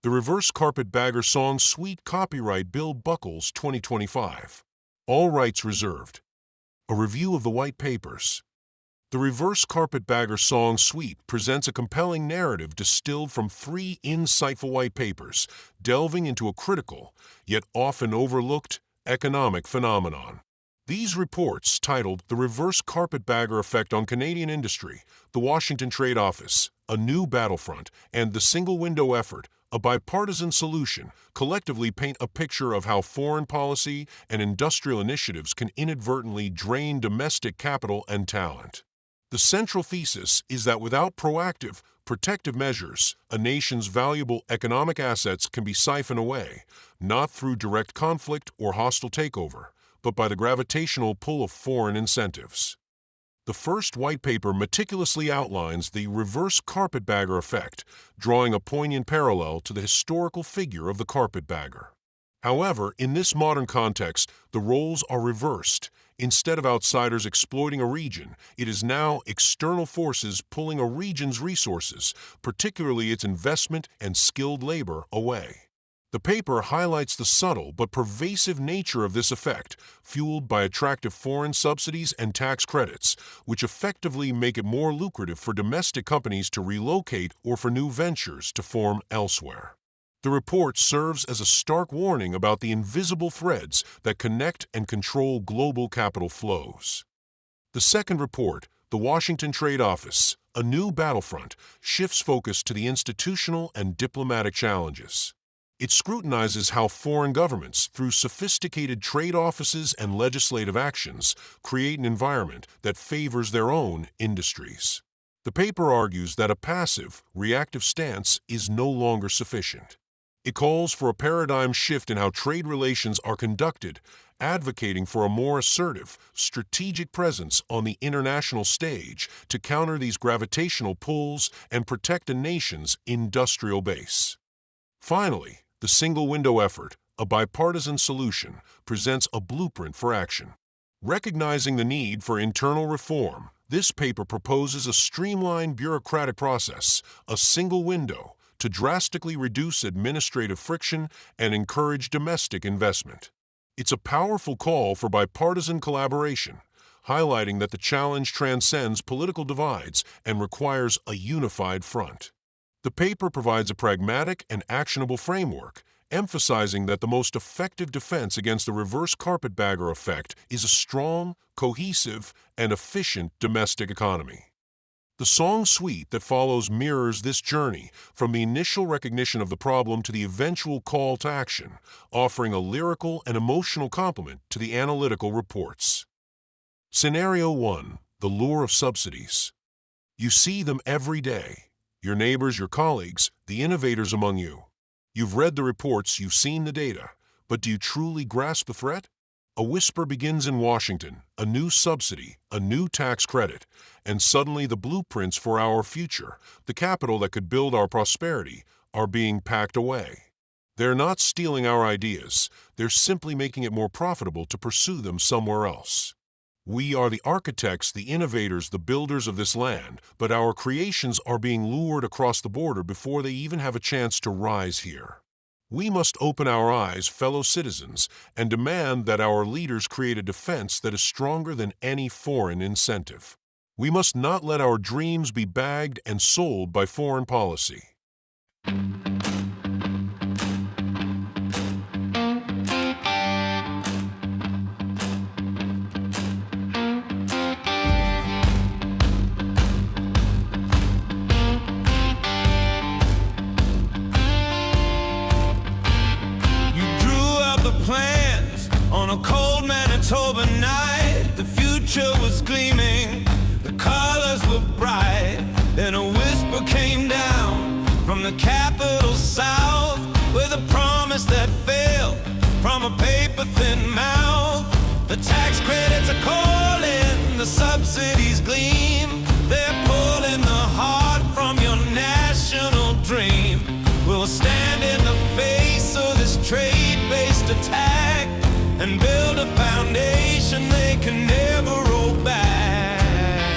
The Reverse Carpetbagger Song Suite Copyright Bill Buckles 2025. All rights reserved. A review of the white papers. The Reverse Carpetbagger Song Suite presents a compelling narrative distilled from 3 insightful white papers, delving into a critical, yet often overlooked, economic phenomenon. These reports, titled The Reverse Carpetbagger Effect on Canadian Industry, The Washington Trade Office, A New Battlefront, and The Single Window Effort, a Bipartisan Solution, collectively paint a picture of how foreign policy and industrial initiatives can inadvertently drain domestic capital and talent. The central thesis is that without proactive, protective measures, a nation's valuable economic assets can be siphoned away, not through direct conflict or hostile takeover, but by the gravitational pull of foreign incentives. The first white paper meticulously outlines the reverse carpetbagger effect, drawing a poignant parallel to the historical figure of the carpetbagger. However, in this modern context, the roles are reversed. Instead of outsiders exploiting a region, it is now external forces pulling a region's resources, particularly its investment and skilled labor, away. The paper highlights the subtle but pervasive nature of this effect, fueled by attractive foreign subsidies and tax credits, which effectively make it more lucrative for domestic companies to relocate or for new ventures to form elsewhere. The report serves as a stark warning about the invisible threads that connect and control global capital flows. The second report, The Washington Trade Office, A New Battlefront, shifts focus to the institutional and diplomatic challenges. It scrutinizes how foreign governments, through sophisticated trade offices and legislative actions, create an environment that favors their own industries. The paper argues that a passive, reactive stance is no longer sufficient. It calls for a paradigm shift in how trade relations are conducted, advocating for a more assertive, strategic presence on the international stage to counter these gravitational pulls and protect a nation's industrial base. Finally, the Single Window Effort, a Bipartisan Solution, presents a blueprint for action. Recognizing the need for internal reform, this paper proposes a streamlined bureaucratic process, a single window, to drastically reduce administrative friction and encourage domestic investment. It's a powerful call for bipartisan collaboration, highlighting that the challenge transcends political divides and requires a unified front. The paper provides a pragmatic and actionable framework, emphasizing that the most effective defense against the reverse carpetbagger effect is a strong, cohesive, and efficient domestic economy. The song suite that follows mirrors this journey, from the initial recognition of the problem to the eventual call to action, offering a lyrical and emotional complement to the analytical reports. Scenario 1. The lure of subsidies. You see them every day. Your neighbors, your colleagues, the innovators among you. You've read the reports, you've seen the data, but do you truly grasp the threat? A whisper begins in Washington, a new subsidy, a new tax credit, and suddenly the blueprints for our future, the capital that could build our prosperity, are being packed away. They're not stealing our ideas, they're simply making it more profitable to pursue them somewhere else. We are the architects, the innovators, the builders of this land, but our creations are being lured across the border before they even have a chance to rise here. We must open our eyes, fellow citizens, and demand that our leaders create a defense that is stronger than any foreign incentive. We must not let our dreams be bagged and sold by foreign policy. Plans on a cold Manitoba night. The future was gleaming, the colors were bright. Then a whisper came down from the capital south, with a promise that fell from a paper-thin mouth. The tax credits are calling, the subsidies gleam. They're pulling the heart from your national dream. We'll stand in the face of this trade-based attack and build a foundation they can never roll back.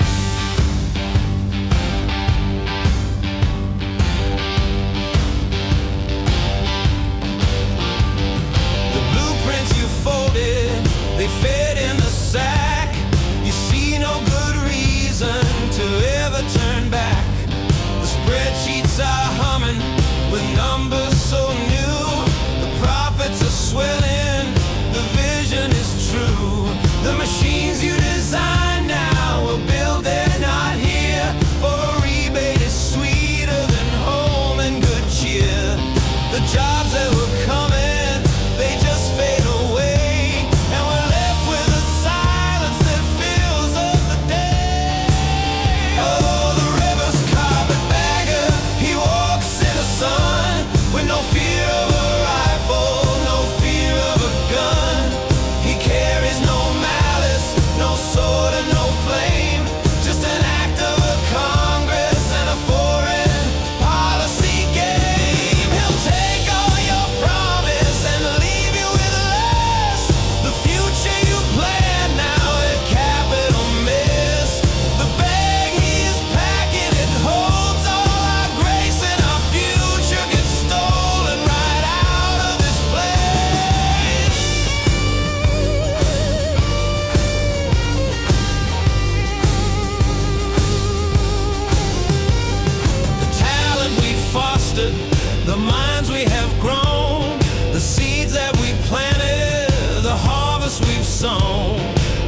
minds we have grown, the seeds that we planted, the harvest we've sown.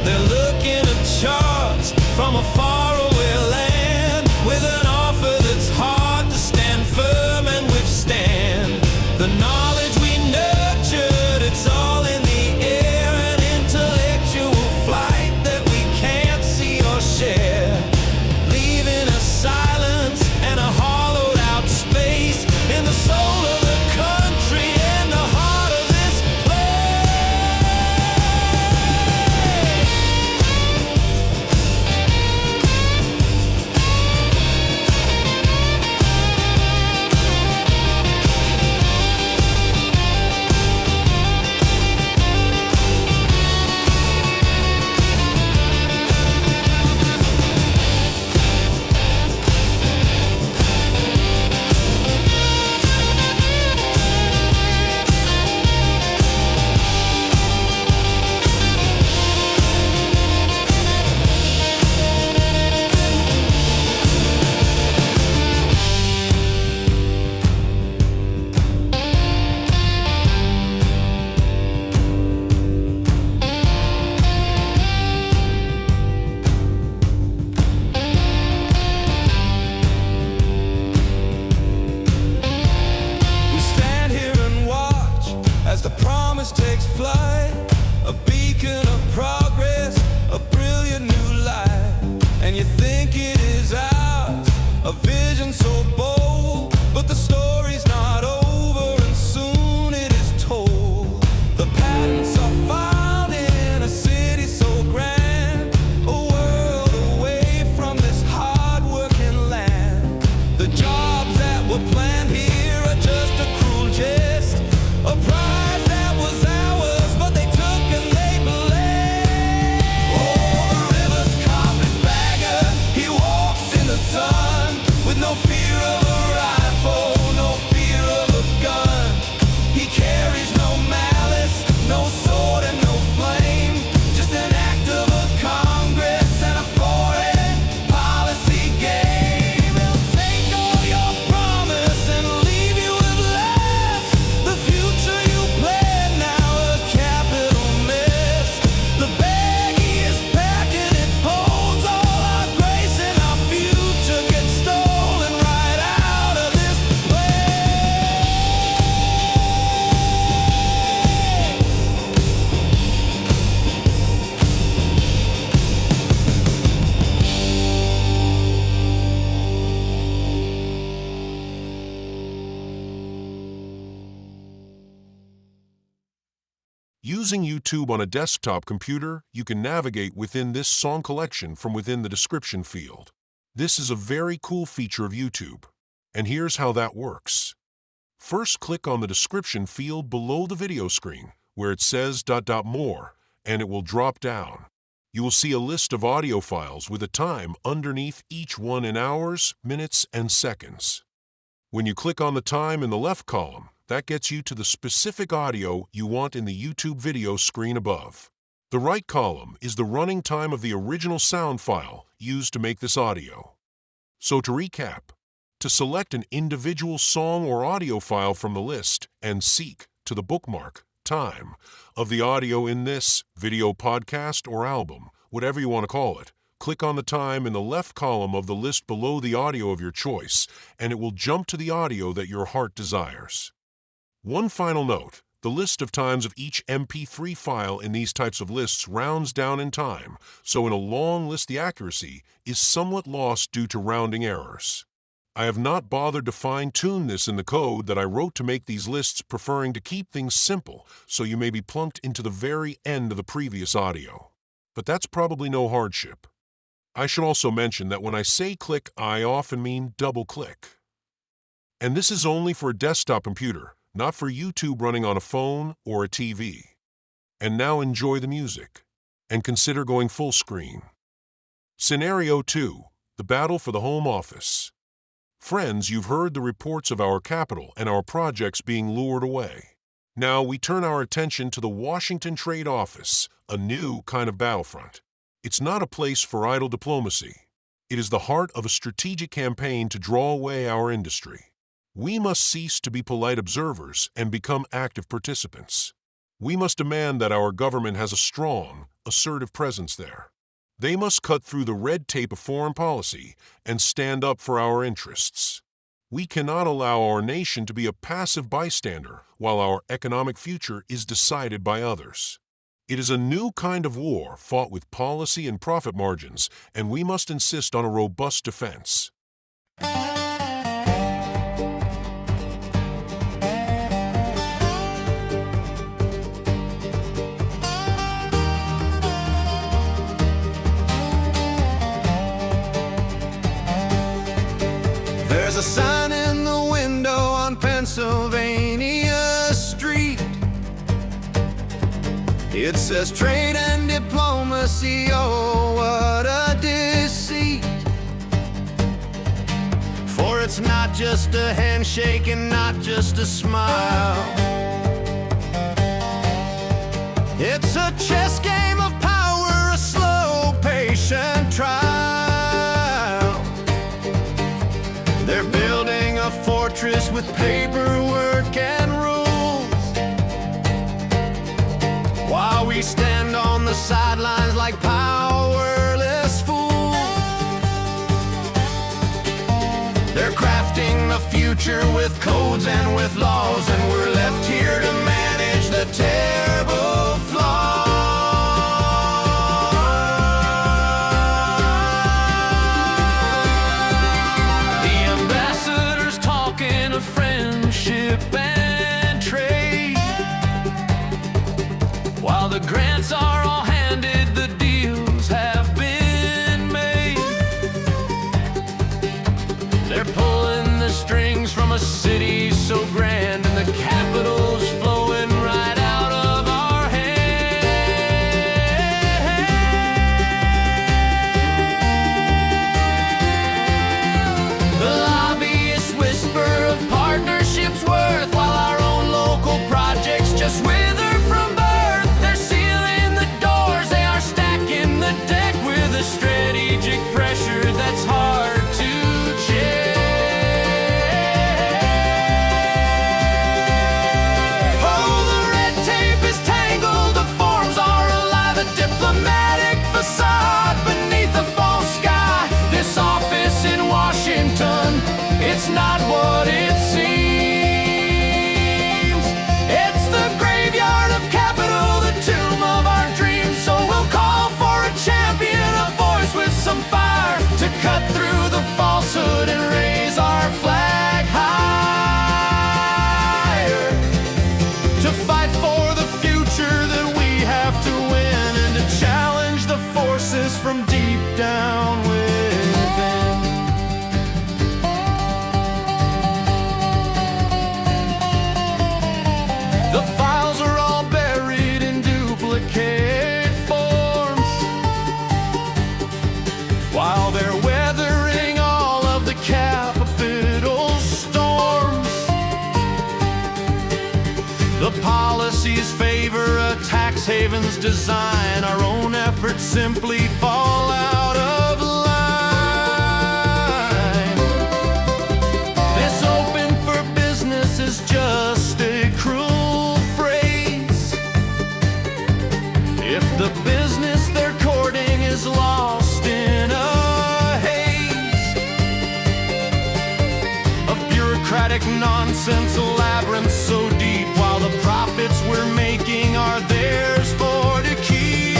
They're looking at charts from a faraway land, with an offer that's hard to stand firm and withstand. The knowledge we nurtured, it's all in the air, an intellectual flight that we can't see or share, leaving a silence and a hollowed out space in the soul of the country and the heart of this takes flight, a beacon of progress, a brilliant new light. And you think it is ours, a vision so bold, but the story's not over and soon it is told. The patents are filed in a city so grand, a world away from this hard-working land. The jobs that were planned here are just a cruel jest, a prize that was ours, but they took and they bled. Oh, the river's carpetbagger, he walks in the sun with no fear of a rifle, no fear of a gun. He carries no malice, no sword and no flame, just an act of a Congress and a foreign policy game. He'll take all your promise and leave you with less. The future you planned, now a capital mess. The bag he is packing, it holds all our grace, and our future gets stolen right out of this place. Using YouTube on a desktop computer, you can navigate within this song collection from within the description field. This is a very cool feature of YouTube, and here's how that works. First, click on the description field below the video screen, where it says "more," and it will drop down. You will see a list of audio files with a time underneath each one in hours, minutes, and seconds. When you click on the time in the left column, that gets you to the specific audio you want in the YouTube video screen above. The right column is the running time of the original sound file used to make this audio. So to recap, to select an individual song or audio file from the list and seek to the bookmark time of the audio in this video, podcast, or album, whatever you want to call it, click on the time in the left column of the list below the audio of your choice, and it will jump to the audio that your heart desires. One final note, the list of times of each MP3 file in these types of lists rounds down in time, so in a long list the accuracy is somewhat lost due to rounding errors. I have not bothered to fine-tune this in the code that I wrote to make these lists, preferring to keep things simple, so you may be plunked into the very end of the previous audio. But that's probably no hardship. I should also mention that when I say click, I often mean double-click. And this is only for a desktop computer, not for YouTube running on a phone or a TV. And now enjoy the music, and consider going full screen. Scenario 2, the battle for the home office. Friends, you've heard the reports of our capital and our projects being lured away. Now we turn our attention to the Washington Trade Office, a new kind of battlefront. It's not a place for idle diplomacy. It is the heart of a strategic campaign to draw away our industry. We must cease to be polite observers and become active participants. We must demand that our government has a strong, assertive presence there. They must cut through the red tape of foreign policy and stand up for our interests. We cannot allow our nation to be a passive bystander while our economic future is decided by others. It is a new kind of war fought with policy and profit margins, and we must insist on a robust defense. There's a sign in the window on Pennsylvania Street. It says trade and diplomacy, oh what a deceit. For it's not just a handshake and not just a smile. It's a chess game of power, a slow, patient trial. They're building a fortress with paperwork and rules, while we stand on the sidelines like powerless fools. They're crafting the future with codes and with laws, and we're left here to manage the terrible flaws. The grants are all handed, the deals have been made. They're pulling the strings from a city so grand, and the capital's flowing right out of our hands. The lobbyists whisper of partnerships worth, while our own local projects just wither from birth. Strategic pressure that's hard to check. Oh, the red tape is tangled, the forms are alive, a diplomatic facade beneath a false sky. This office in Washington, it's not what it seems. It's the graveyard of capital, the tomb of our dreams. So we'll call for a champion, with some fire to cut through the falsehood and raise our flag higher, to fight for the future that we have to win, and to challenge the forces from deep down within. The files are all buried in duplicate forms, while they're weathering all of the Capitol storms. The policies favor a tax haven's design. Our own efforts simply fall out of line. This open for business is just a cruel phrase. If the business they're courting is lost in a haze of bureaucratic nonsense, a labyrinth so deep, while the profits we're making are theirs for to keep.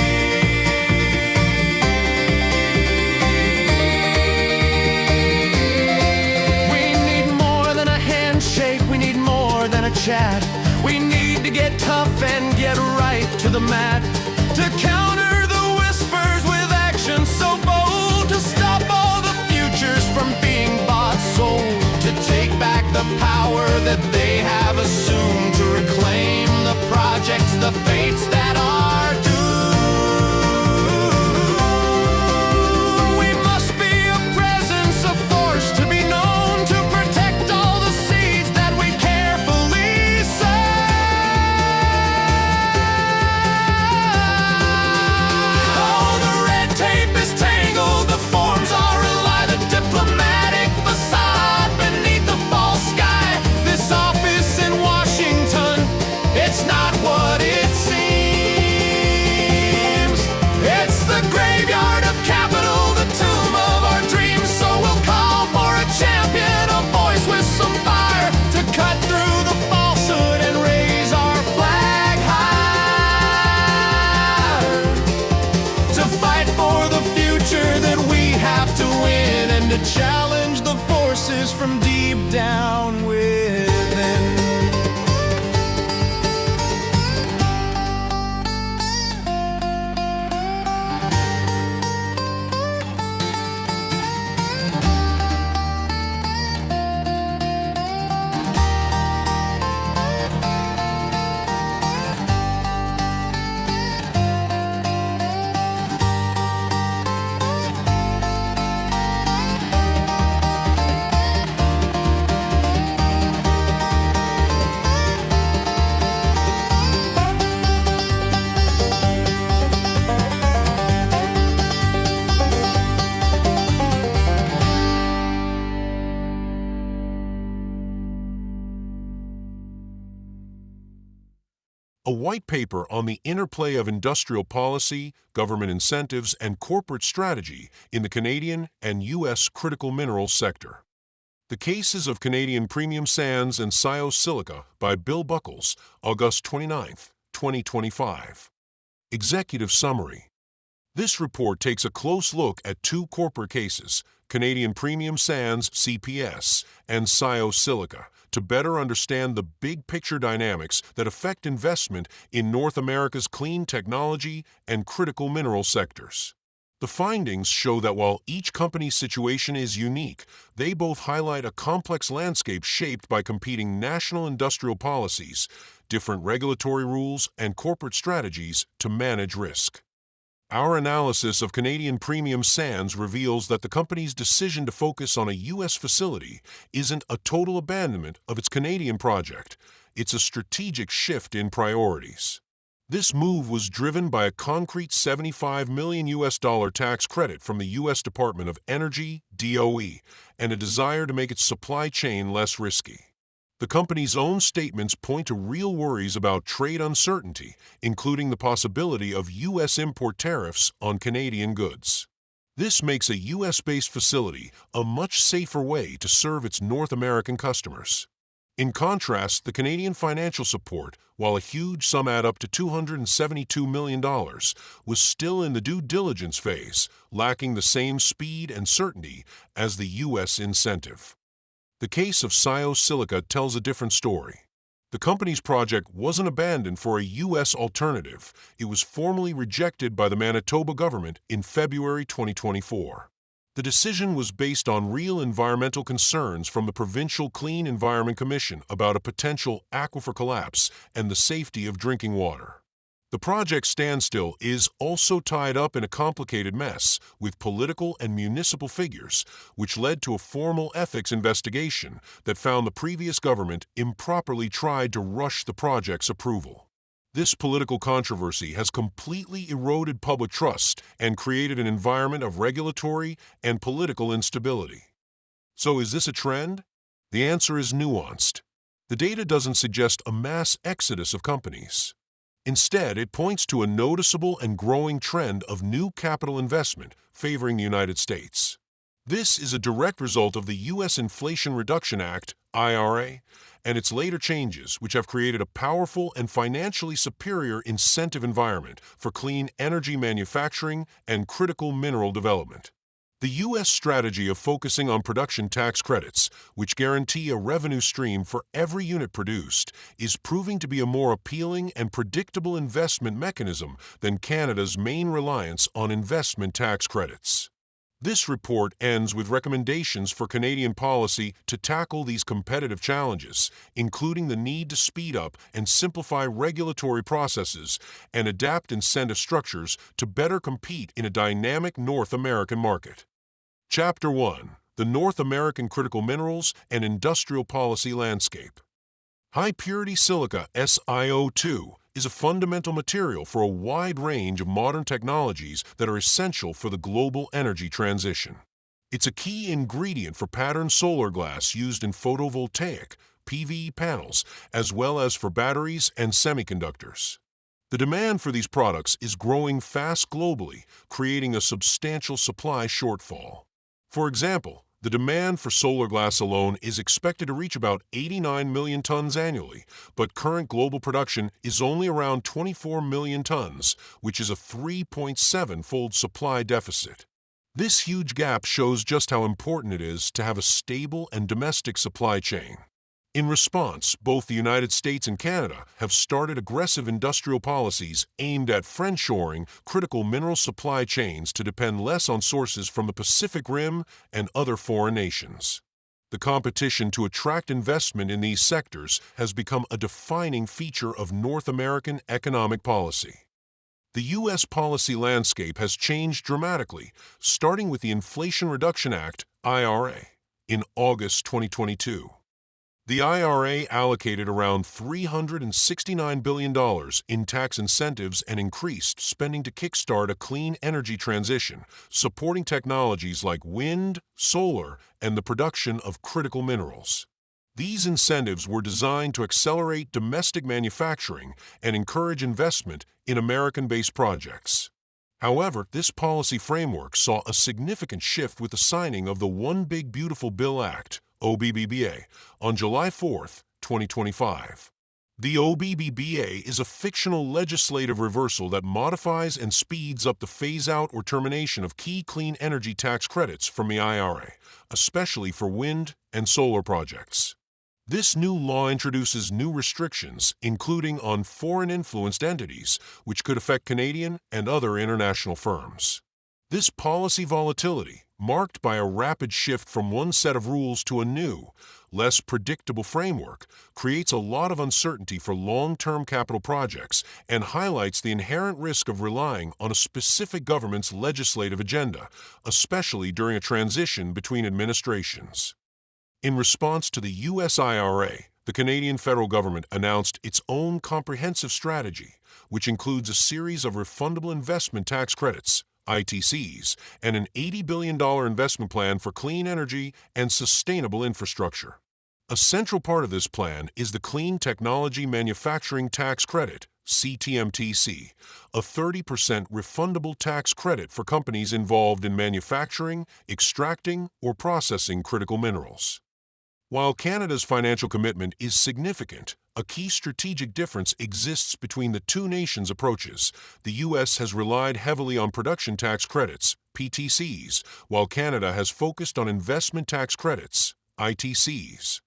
We need more than a handshake, we need more than a chat. We need to get tough and get right to the mat, to counter the whispers with action so bold, to stop all the futures from being bought, sold, to take back the power that they have assumed, to reclaim the projects, the fates that are doomed. We must be a presence, a force to be known, to protect all the seeds that we carefully sow. Oh, the red tape is tangled, the forms are alive, a diplomatic facade beneath the false sky. a white paper on the interplay of industrial policy, government incentives, and corporate strategy in the Canadian and U.S. critical minerals sector. The Cases of Canadian Premium Sands and Silica by Bill Buckles, August 29, 2025. Executive Summary. This report takes a close look at two corporate cases, Canadian Premium Sands (CPS) and Silica, to better understand the big-picture dynamics that affect investment in North America's clean technology and critical mineral sectors. The findings show that while each company's situation is unique, they both highlight a complex landscape shaped by competing national industrial policies, different regulatory rules, and corporate strategies to manage risk. Our analysis of Canadian Premium Sands reveals that the company's decision to focus on a U.S. facility isn't a total abandonment of its Canadian project, it's a strategic shift in priorities. This move was driven by a concrete $75 million tax credit from the U.S. Department of Energy, DOE, and a desire to make its supply chain less risky. The company's own statements point to real worries about trade uncertainty, including the possibility of U.S. import tariffs on Canadian goods. This makes a U.S.-based facility a much safer way to serve its North American customers. In contrast, the Canadian financial support, while a huge sum add up to $272 million, was still in the due diligence phase, lacking the same speed and certainty as the U.S. incentive. The case of Silica tells a different story. The company's project wasn't abandoned for a U.S. alternative. It was formally rejected by the Manitoba government in February 2024. The decision was based on real environmental concerns from the Provincial Clean Environment Commission about a potential aquifer collapse and the safety of drinking water. The project standstill is also tied up in a complicated mess with political and municipal figures, which led to a formal ethics investigation that found the previous government improperly tried to rush the project's approval. This political controversy has completely eroded public trust and created an environment of regulatory and political instability. So is this a trend? The answer is nuanced. The data doesn't suggest a mass exodus of companies. Instead, it points to a noticeable and growing trend of new capital investment favoring the United States. This is a direct result of the U.S. Inflation Reduction Act, IRA, and its later changes, which have created a powerful and financially superior incentive environment for clean energy manufacturing and critical mineral development. The U.S. strategy of focusing on production tax credits, which guarantee a revenue stream for every unit produced, is proving to be a more appealing and predictable investment mechanism than Canada's main reliance on investment tax credits. This report ends with recommendations for Canadian policy to tackle these competitive challenges, including the need to speed up and simplify regulatory processes and adapt incentive structures to better compete in a dynamic North American market. Chapter 1. The North American Critical Minerals and Industrial Policy Landscape. High-purity silica, SiO2, is a fundamental material for a wide range of modern technologies that are essential for the global energy transition. It's a key ingredient for patterned solar glass used in photovoltaic, PV panels, as well as for batteries and semiconductors. The demand for these products is growing fast globally, creating a substantial supply shortfall. For example, the demand for solar glass alone is expected to reach about 89 million tons annually, but current global production is only around 24 million tons, which is a 3.7-fold supply deficit. This huge gap shows just how important it is to have a stable and domestic supply chain. In response, both the United States and Canada have started aggressive industrial policies aimed at friendshoring critical mineral supply chains to depend less on sources from the Pacific Rim and other foreign nations. The competition to attract investment in these sectors has become a defining feature of North American economic policy. The U.S. policy landscape has changed dramatically, starting with the Inflation Reduction Act, IRA, in August 2022. The IRA allocated around $369 billion in tax incentives and increased spending to kickstart a clean energy transition, supporting technologies like wind, solar, and the production of critical minerals. These incentives were designed to accelerate domestic manufacturing and encourage investment in American-based projects. However, this policy framework saw a significant shift with the signing of the One Big Beautiful Bill Act, OBBBA, on July 4, 2025. The OBBBA is a fictional legislative reversal that modifies and speeds up the phase-out or termination of key clean energy tax credits from the IRA, especially for wind and solar projects. This new law introduces new restrictions, including on foreign-influenced entities, which could affect Canadian and other international firms. This policy volatility, marked by a rapid shift from one set of rules to a new, less predictable framework, creates a lot of uncertainty for long-term capital projects and highlights the inherent risk of relying on a specific government's legislative agenda, especially during a transition between administrations. In response to the U.S. IRA, the Canadian federal government announced its own comprehensive strategy, which includes a series of refundable investment tax credits, ITCs, and an $80 billion investment plan for clean energy and sustainable infrastructure. A central part of this plan is the Clean Technology Manufacturing Tax Credit, CTMTC, a 30% refundable tax credit for companies involved in manufacturing, extracting, or processing critical minerals. While Canada's financial commitment is significant, a key strategic difference exists between the two nations' approaches. The U.S. has relied heavily on production tax credits, PTCs, while Canada has focused on investment tax credits, ITCs.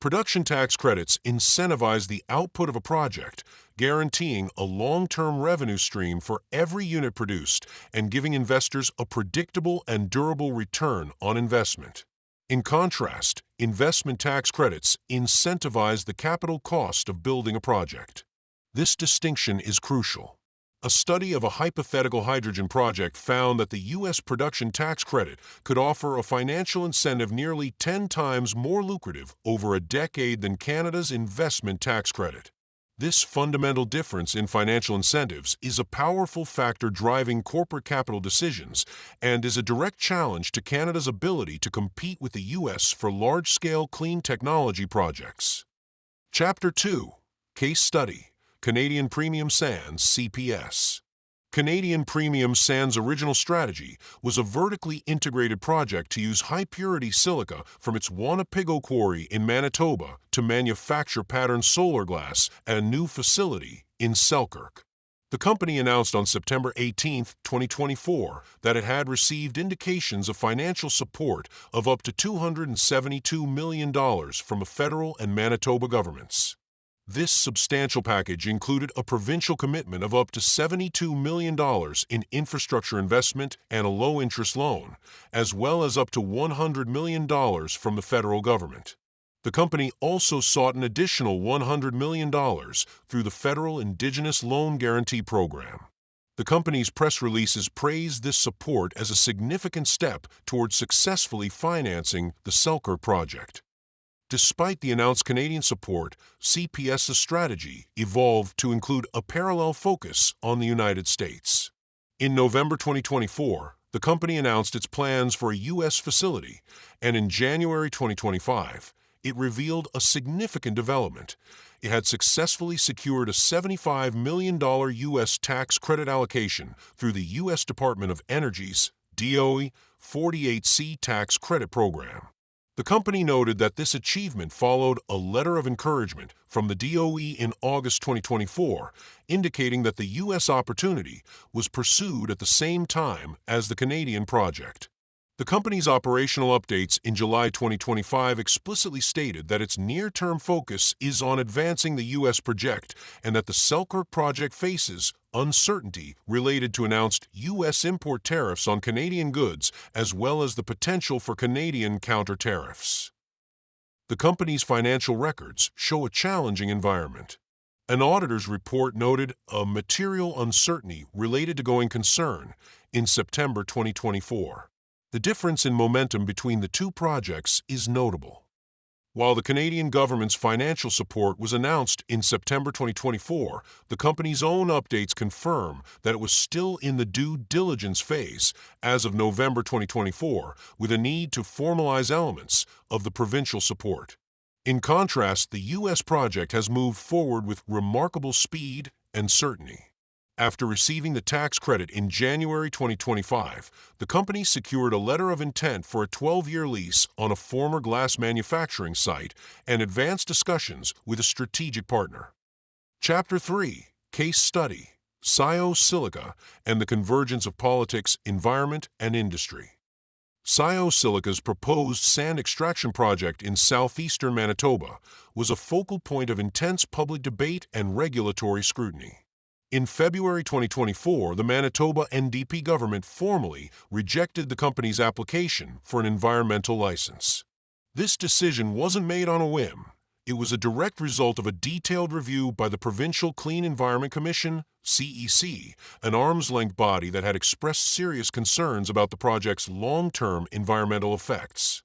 Production tax credits incentivize the output of a project, guaranteeing a long-term revenue stream for every unit produced and giving investors a predictable and durable return on investment. In contrast, investment tax credits incentivize the capital cost of building a project. This distinction is crucial. A study of a hypothetical hydrogen project found that the U.S. production tax credit could offer a financial incentive nearly 10 times more lucrative over a decade than Canada's investment tax credit. This fundamental difference in financial incentives is a powerful factor driving corporate capital decisions and is a direct challenge to Canada's ability to compete with the U.S. for large-scale clean technology projects. Chapter 2. Case Study: Canadian Premium Sands CPS. Canadian Premium Sands' original strategy was a vertically integrated project to use high-purity silica from its Wanapigo quarry in Manitoba to manufacture patterned solar glass at a new facility in Selkirk. The company announced on September 18, 2024, that it had received indications of financial support of up to $272 million from the federal and Manitoba governments. This substantial package included a provincial commitment of up to $72 million in infrastructure investment and a low-interest loan, as well as up to $100 million from the federal government. The company also sought an additional $100 million through the Federal Indigenous Loan Guarantee Program. The company's press releases praised this support as a significant step towards successfully financing the Selkirk project. Despite the announced Canadian support, CPS's strategy evolved to include a parallel focus on the United States. In November 2024, the company announced its plans for a U.S. facility, and in January 2025, it revealed a significant development. It had successfully secured a $75 million U.S. tax credit allocation through the U.S. Department of Energy's DOE 48C tax credit program. The company noted that this achievement followed a letter of encouragement from the DOE in August 2024, indicating that the U.S. opportunity was pursued at the same time as the Canadian project. The company's operational updates in July 2025 explicitly stated that its near-term focus is on advancing the U.S. project and that the Selkirk project faces uncertainty related to announced U.S. import tariffs on Canadian goods as well as the potential for Canadian counter-tariffs. The company's financial records show a challenging environment. An auditor's report noted a material uncertainty related to going concern in September 2024. The difference in momentum between the two projects is notable. While the Canadian government's financial support was announced in September 2024, the company's own updates confirm that it was still in the due diligence phase as of November 2024, with a need to formalize elements of the provincial support. In contrast, the U.S. project has moved forward with remarkable speed and certainty. After receiving the tax credit in January 2025, the company secured a letter of intent for a 12-year lease on a former glass manufacturing site and advanced discussions with a strategic partner. Chapter 3: Case Study: Silica and the Convergence of Politics, Environment, and Industry. Silica's proposed sand extraction project in southeastern Manitoba was a focal point of intense public debate and regulatory scrutiny. In February 2024, the Manitoba NDP government formally rejected the company's application for an environmental license. This decision wasn't made on a whim. It was a direct result of a detailed review by the Provincial Clean Environment Commission, CEC, an arm's-length body that had expressed serious concerns about the project's long-term environmental effects.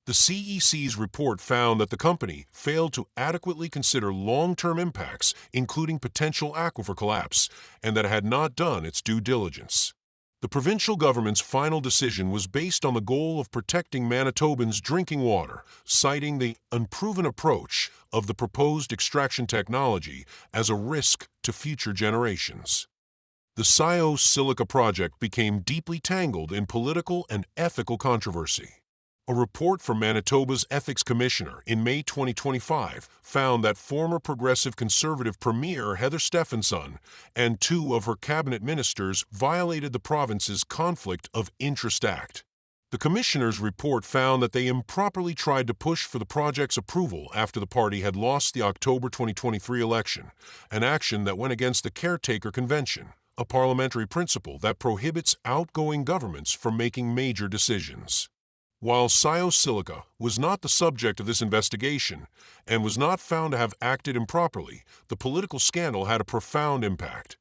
The CEC's report found that the company failed to adequately consider long-term impacts, including potential aquifer collapse, and that it had not done its due diligence. The provincial government's final decision was based on the goal of protecting Manitobans' drinking water, citing the unproven approach of the proposed extraction technology as a risk to future generations. The Silica project became deeply tangled in political and ethical controversy. A report from Manitoba's Ethics Commissioner in May 2025 found that former Progressive Conservative Premier Heather Stefanson and two of her cabinet ministers violated the province's Conflict of Interest Act. The commissioner's report found that they improperly tried to push for the project's approval after the party had lost the October 2023 election, an action that went against the Caretaker Convention, a parliamentary principle that prohibits outgoing governments from making major decisions. While Silica was not the subject of this investigation and was not found to have acted improperly, the political scandal had a profound impact.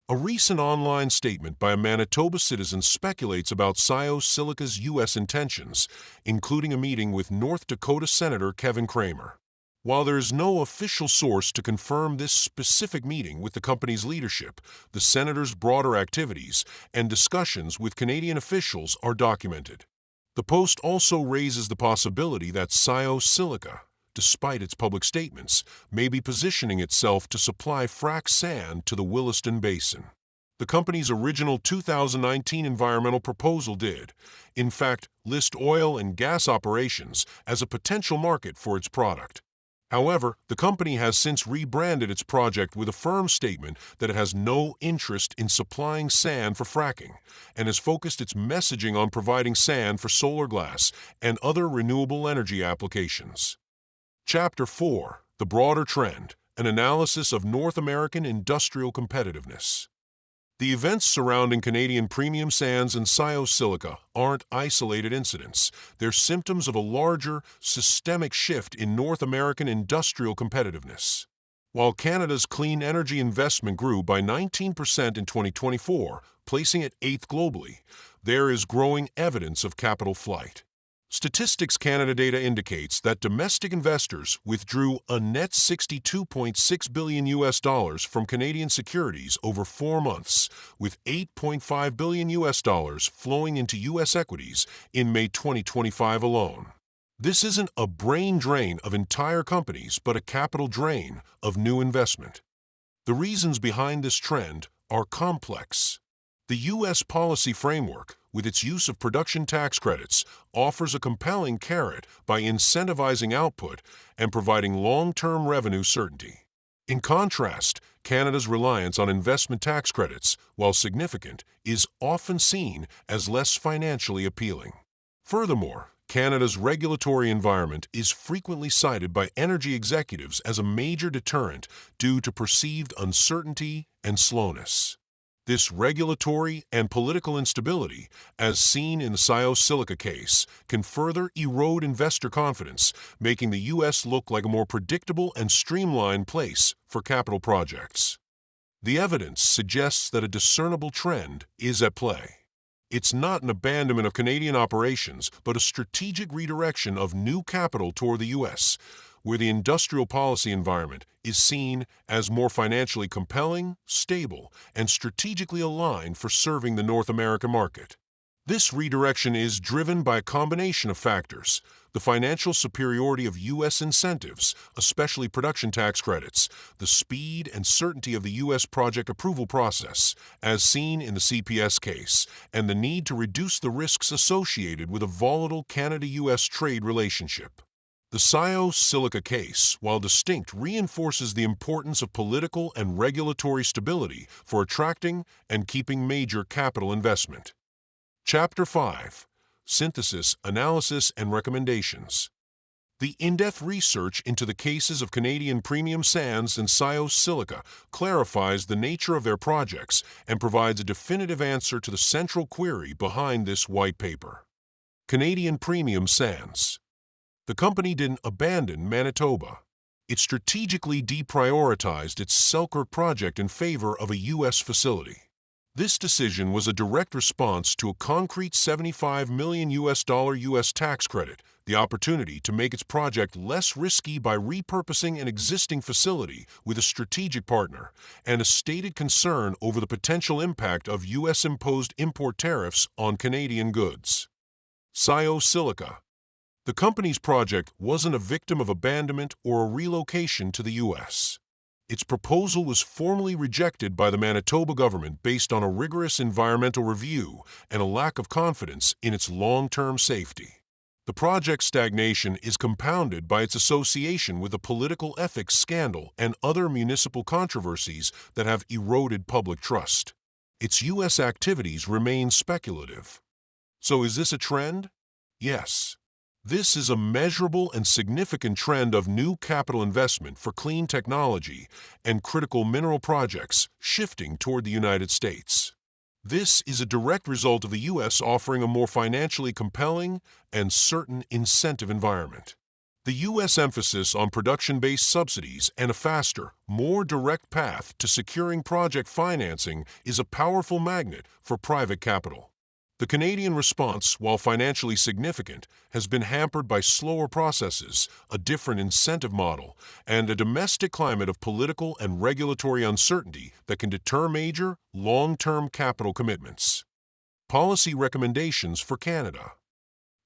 A recent online statement by a Manitoba citizen speculates about Silica's U.S. intentions, including a meeting with North Dakota Senator Kevin Cramer. While there is no official source to confirm this specific meeting with the company's leadership, the senator's broader activities and discussions with Canadian officials are documented. The post also raises the possibility that Silica, despite its public statements, may be positioning itself to supply frac sand to the Williston Basin. The company's original 2019 environmental proposal did, in fact, list oil and gas operations as a potential market for its product. However, the company has since rebranded its project with a firm statement that it has no interest in supplying sand for fracking, and has focused its messaging on providing sand for solar glass and other renewable energy applications. Chapter 4: The Broader Trend: An Analysis of North American Industrial Competitiveness. The events surrounding Canadian premium sands and Silica aren't isolated incidents. They're symptoms of a larger, systemic shift in North American industrial competitiveness. While Canada's clean energy investment grew by 19% in 2024, placing it 8th globally, there is growing evidence of capital flight. Statistics Canada data indicates that domestic investors withdrew a net $62.6 billion from Canadian securities over 4 months, with $8.5 billion flowing into U.S. equities in May 2025 alone. This isn't a brain drain of entire companies, but a capital drain of new investment. The reasons behind this trend are complex. The U.S. policy framework, with its use of production tax credits, offers a compelling carrot by incentivizing output and providing long-term revenue certainty. In contrast, Canada's reliance on investment tax credits, while significant, is often seen as less financially appealing. Furthermore, Canada's regulatory environment is frequently cited by energy executives as a major deterrent due to perceived uncertainty and slowness. This regulatory and political instability, as seen in the Silica case, can further erode investor confidence, making the U.S. look like a more predictable and streamlined place for capital projects. The evidence suggests that a discernible trend is at play. It's not an abandonment of Canadian operations, but a strategic redirection of new capital toward the U.S., where the industrial policy environment is seen as more financially compelling, stable, and strategically aligned for serving the North American market. This redirection is driven by a combination of factors: The financial superiority of U.S. incentives, especially production tax credits, the speed and certainty of the U.S. project approval process, as seen in the CPS case, and the need to reduce the risks associated with a volatile Canada-U.S. trade relationship. The Silica case, while distinct, reinforces the importance of political and regulatory stability for attracting and keeping major capital investment. Chapter 5. Synthesis, Analysis, and Recommendations. The in-depth research into the cases of Canadian premium sands and Silica clarifies the nature of their projects and provides a definitive answer to the central query behind this white paper. Canadian premium sands. The company didn't abandon Manitoba. It strategically deprioritized its Selkirk project in favor of a U.S. facility. This decision was a direct response to a concrete $75 million U.S. tax credit, the opportunity to make its project less risky by repurposing an existing facility with a strategic partner, and a stated concern over the potential impact of U.S.-imposed import tariffs on Canadian goods. Silica. The company's project wasn't a victim of abandonment or a relocation to the U.S. Its proposal was formally rejected by the Manitoba government based on a rigorous environmental review and a lack of confidence in its long-term safety. The project's stagnation is compounded by its association with a political ethics scandal and other municipal controversies that have eroded public trust. Its U.S. activities remain speculative. So is this a trend? Yes. This is a measurable and significant trend of new capital investment for clean technology and critical mineral projects shifting toward the United States. This is a direct result of the U.S. offering a more financially compelling and certain incentive environment. The U.S. emphasis on production-based subsidies and a faster, more direct path to securing project financing is a powerful magnet for private capital. The Canadian response, while financially significant, has been hampered by slower processes, a different incentive model, and a domestic climate of political and regulatory uncertainty that can deter major, long-term capital commitments. Policy recommendations for Canada.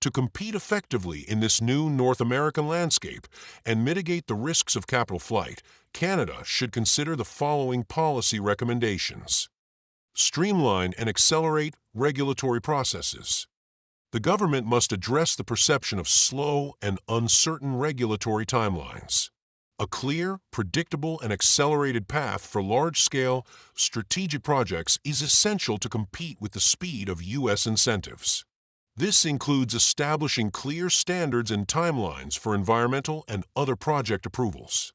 To compete effectively in this new North American landscape and mitigate the risks of capital flight, Canada should consider the following policy recommendations. Streamline and accelerate regulatory processes. The government must address the perception of slow and uncertain regulatory timelines. A clear, predictable, and accelerated path for large-scale, strategic projects is essential to compete with the speed of U.S. incentives. This includes establishing clear standards and timelines for environmental and other project approvals.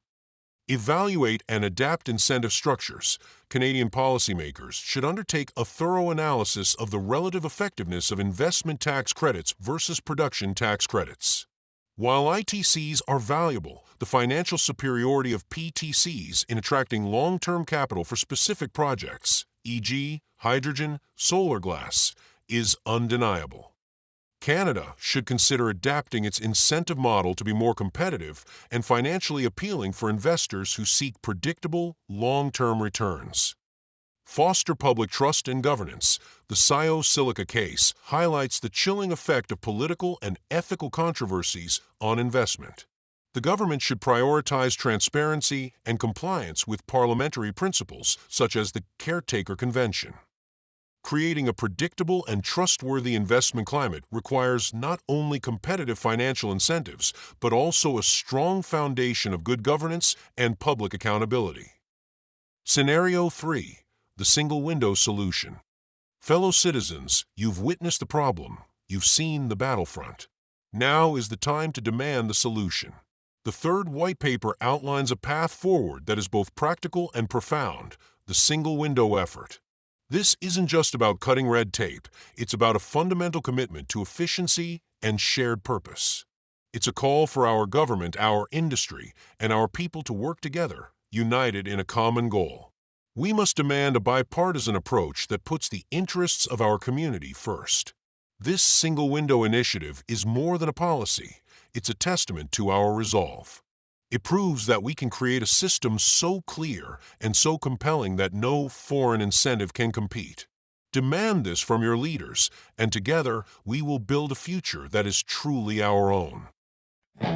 Evaluate and adapt incentive structures. Canadian policymakers should undertake a thorough analysis of the relative effectiveness of investment tax credits versus production tax credits. While ITCs are valuable, the financial superiority of PTCs in attracting long-term capital for specific projects, e.g., hydrogen, solar glass, is undeniable. Canada should consider adapting its incentive model to be more competitive and financially appealing for investors who seek predictable, long-term returns. Foster public trust and governance. The Silica case highlights the chilling effect of political and ethical controversies on investment. The government should prioritize transparency and compliance with parliamentary principles such as the Caretaker Convention. Creating a predictable and trustworthy investment climate requires not only competitive financial incentives, but also a strong foundation of good governance and public accountability. Scenario 3. The Single Window Solution. Fellow citizens, you've witnessed the problem, you've seen the battlefront. Now is the time to demand the solution. The third white paper outlines a path forward that is both practical and profound, the single window effort. This isn't just about cutting red tape, it's about a fundamental commitment to efficiency and shared purpose. It's a call for our government, our industry, and our people to work together, united in a common goal. We must demand a bipartisan approach that puts the interests of our community first. This single window initiative is more than a policy, it's a testament to our resolve. It proves that we can create a system so clear and so compelling that no foreign incentive can compete. Demand this from your leaders, and together we will build a future that is truly our own. We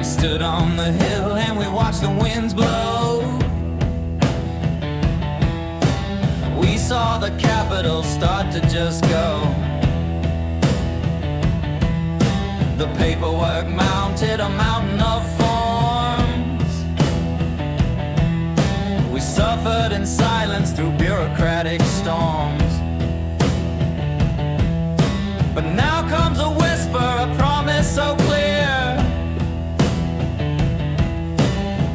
stood on the hill and we watched the winds blow. We saw the Capitol start to just go. The paperwork mounted a mountain of forms. We suffered in silence through bureaucratic storms. But now comes a whisper, a promise so clear.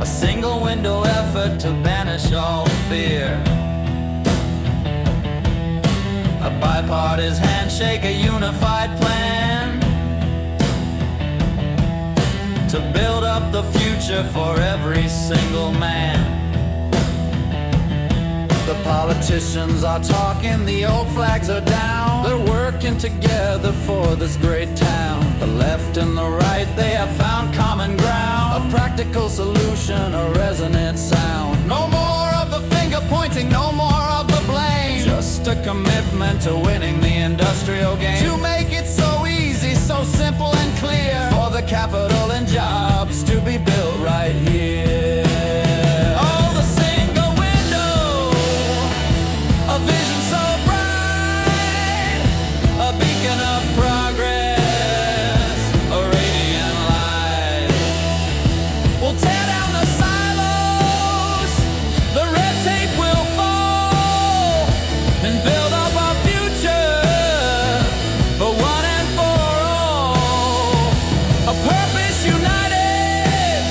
A single window effort to banish all fear. A bipartisan handshake, a unified plan to build up the future for every single man. The politicians are talking, the old flags are down. They're working together for this great town. The left and the right, they have found common ground. A practical solution, a resonant sound. No more of the finger pointing, no more of the blame. Just a commitment to winning the industrial game. To make it so easy, so simple and clear. For the capital and jobs to be built right here. Oh, the single window, a vision so bright, a beacon of progress, a radiant light. We'll tear down the silos, the red tape will fall, and build up our future for one and for all. A purpose united,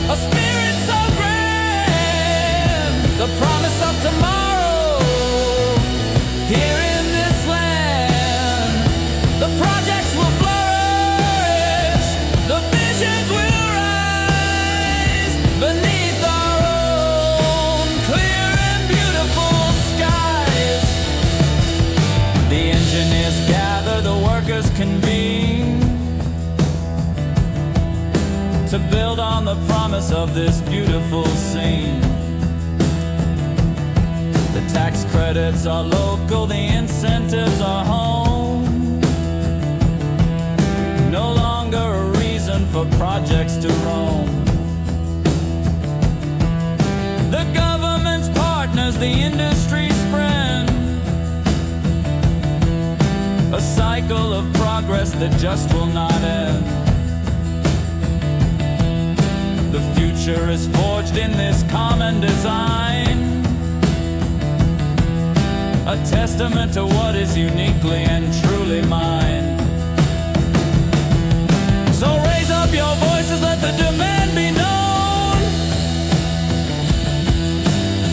a spirit so grand, the promise of tomorrow here in this land. The projects will flourish, the visions will rise beneath our own clear and beautiful skies. The engineers gather, the workers convene to build on the promise of this beautiful scene. The tax credits are local, the incentives are home. No longer a reason for projects to roam. The government's partners, the industry's friend. A cycle of progress that just will not end. The future is forged in this common design, a testament to what is uniquely and truly mine. So raise up your voices, let the demand be known.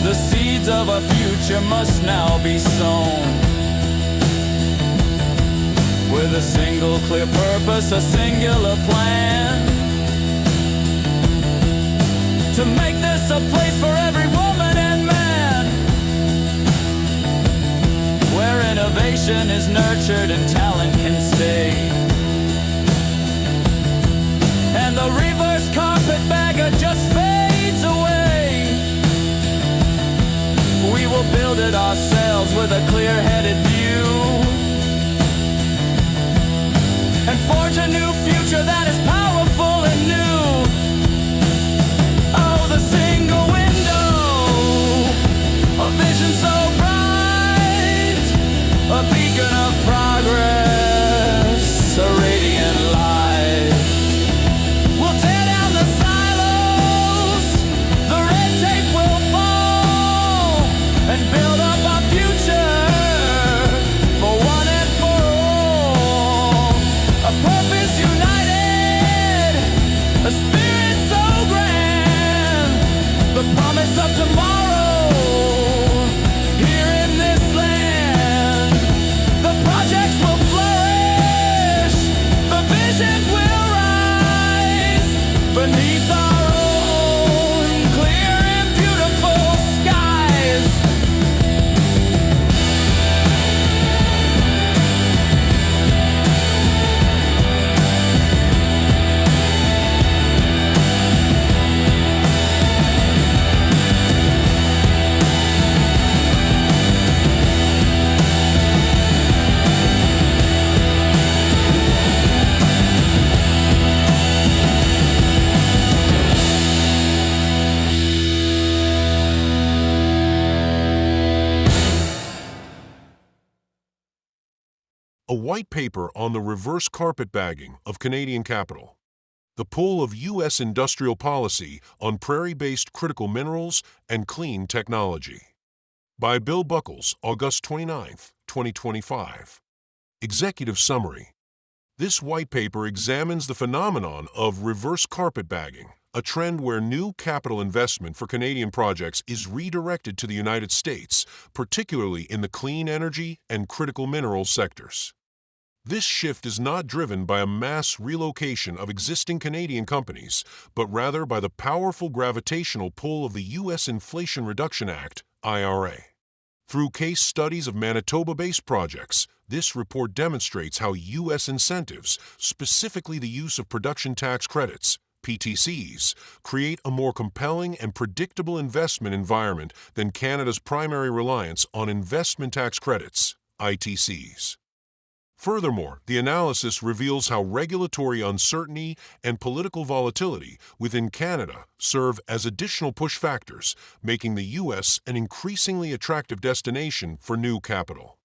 The seeds of a future must now be sown, with a single clear purpose, a singular plan, to make this a place for every woman and man, where innovation is nurtured and talent can stay. And the reverse carpetbagger just fades away. We will build it ourselves with a clear-headed view, and forge a new future that is powerful and new. Oh, the single window, a vision so bright, a beacon of progress, a radiant light. We'll tear down the silos, the red tape will fall, and build up our future for one and for all. A purpose united, a white paper on the reverse carpetbagging of Canadian capital. The pull of U.S. industrial policy on prairie-based critical minerals and clean technology. By Bill Buckles, August 29, 2025. Executive Summary. This white paper examines the phenomenon of reverse carpetbagging, a trend where new capital investment for Canadian projects is redirected to the United States, particularly in the clean energy and critical mineral sectors. This shift is not driven by a mass relocation of existing Canadian companies, but rather by the powerful gravitational pull of the U.S. Inflation Reduction Act, IRA. Through case studies of Manitoba-based projects, this report demonstrates how U.S. incentives, specifically the use of production tax credits, PTCs, create a more compelling and predictable investment environment than Canada's primary reliance on investment tax credits, ITCs. Furthermore, the analysis reveals how regulatory uncertainty and political volatility within Canada serve as additional push factors, making the U.S. an increasingly attractive destination for new capital.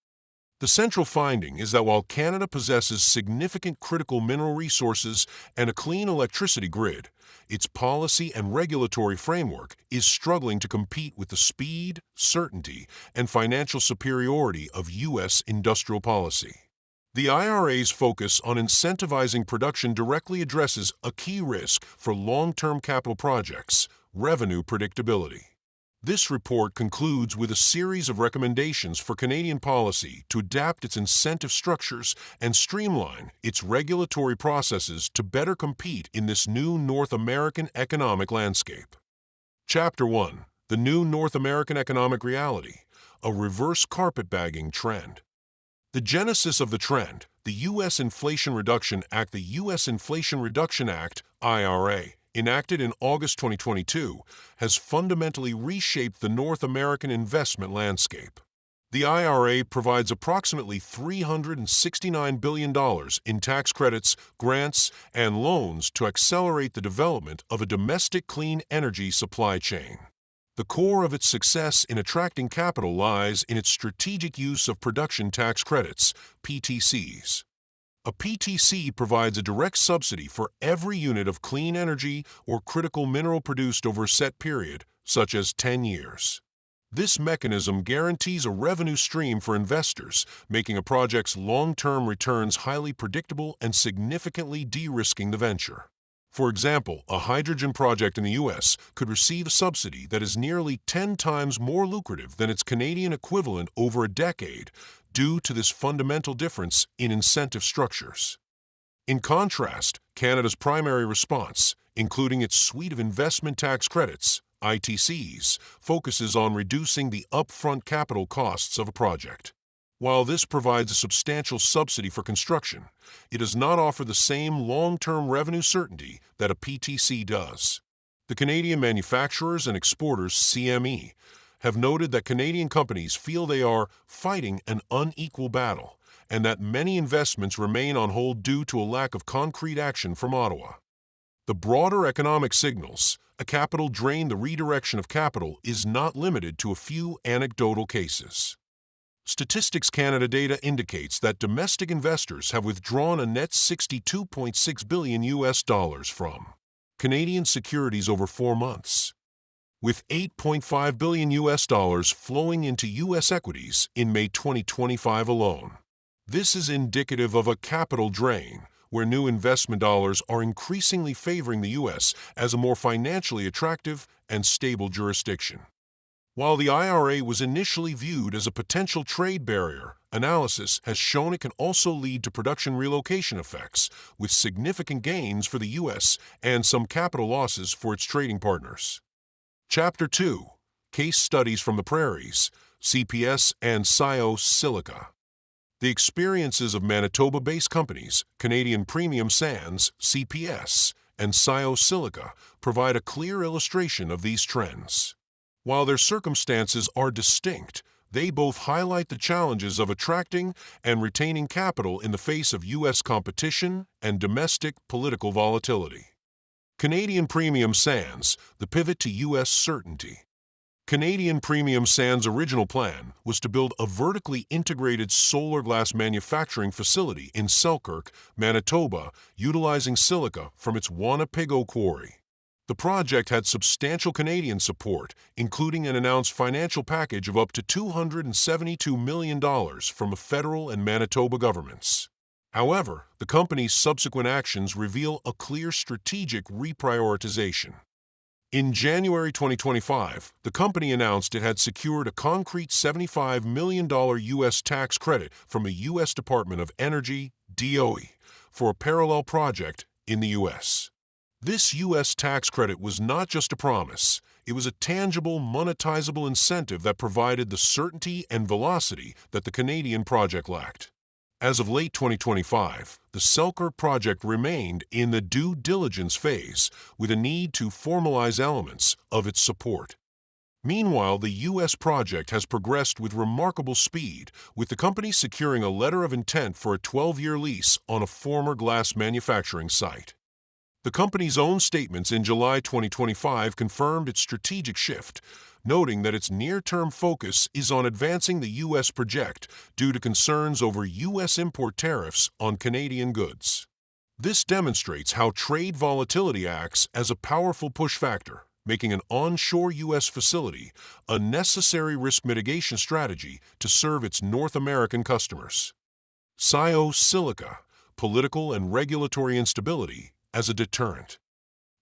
The central finding is that while Canada possesses significant critical mineral resources and a clean electricity grid, its policy and regulatory framework is struggling to compete with the speed, certainty, and financial superiority of U.S. industrial policy. The IRA's focus on incentivizing production directly addresses a key risk for long-term capital projects: revenue predictability. This report concludes with a series of recommendations for Canadian policy to adapt its incentive structures and streamline its regulatory processes to better compete in this new North American economic landscape. Chapter 1: The New North American Economic Reality, a Reverse Carpetbagging Trend. The genesis of the trend, the U.S. Inflation Reduction Act. The U.S. Inflation Reduction Act, IRA, enacted in August 2022, has fundamentally reshaped the North American investment landscape. The IRA provides approximately $369 billion in tax credits, grants, and loans to accelerate the development of a domestic clean energy supply chain. The core of its success in attracting capital lies in its strategic use of production tax credits, PTCs. A PTC provides a direct subsidy for every unit of clean energy or critical mineral produced over a set period, such as 10 years. This mechanism guarantees a revenue stream for investors, making a project's long-term returns highly predictable and significantly de-risking the venture. For example, a hydrogen project in the U.S. could receive a subsidy that is nearly 10 times more lucrative than its Canadian equivalent over a decade, due to this fundamental difference in incentive structures. In contrast, Canada's primary response, including its suite of investment tax credits, ITCs, focuses on reducing the upfront capital costs of a project. While this provides a substantial subsidy for construction, it does not offer the same long-term revenue certainty that a PTC does. The Canadian Manufacturers and Exporters (CME) have noted that Canadian companies feel they are fighting an unequal battle, and that many investments remain on hold due to a lack of concrete action from Ottawa. The broader economic signals, a capital drain. The redirection of capital is not limited to a few anecdotal cases. Statistics Canada data indicates that domestic investors have withdrawn a net $62.6 billion from Canadian securities over 4 months, with $8.5 billion flowing into U.S. equities in May 2025 alone. This is indicative of a capital drain, where new investment dollars are increasingly favoring the U.S. as a more financially attractive and stable jurisdiction. While the IRA was initially viewed as a potential trade barrier, analysis has shown it can also lead to production relocation effects, with significant gains for the U.S. and some capital losses for its trading partners. Chapter 2: Case Studies from the Prairies, CPS and Silica. The experiences of Manitoba-based companies, Canadian Premium Sands, CPS, and Silica, provide a clear illustration of these trends. While their circumstances are distinct, they both highlight the challenges of attracting and retaining capital in the face of U.S. competition and domestic political volatility. Canadian Premium Sands, the pivot to U.S. certainty. Canadian Premium Sand's original plan was to build a vertically integrated solar glass manufacturing facility in Selkirk, Manitoba, utilizing silica from its Wanapigo quarry. The project had substantial Canadian support, including an announced financial package of up to $272 million from the federal and Manitoba governments. However, the company's subsequent actions reveal a clear strategic reprioritization. In January 2025, the company announced it had secured a concrete $75 million U.S. tax credit from the U.S. Department of Energy, DOE, for a parallel project in the U.S. This U.S. tax credit was not just a promise, it was a tangible, monetizable incentive that provided the certainty and velocity that the Canadian project lacked. As of late 2025, the Selkirk project remained in the due diligence phase, with a need to formalize elements of its support. Meanwhile, the U.S. project has progressed with remarkable speed, with the company securing a letter of intent for a 12-year lease on a former glass manufacturing site. The company's own statements in July 2025 confirmed its strategic shift, noting that its near-term focus is on advancing the U.S. project due to concerns over U.S. import tariffs on Canadian goods. This demonstrates how trade volatility acts as a powerful push factor, making an onshore U.S. facility a necessary risk mitigation strategy to serve its North American customers. Silica, political and regulatory instability as a deterrent.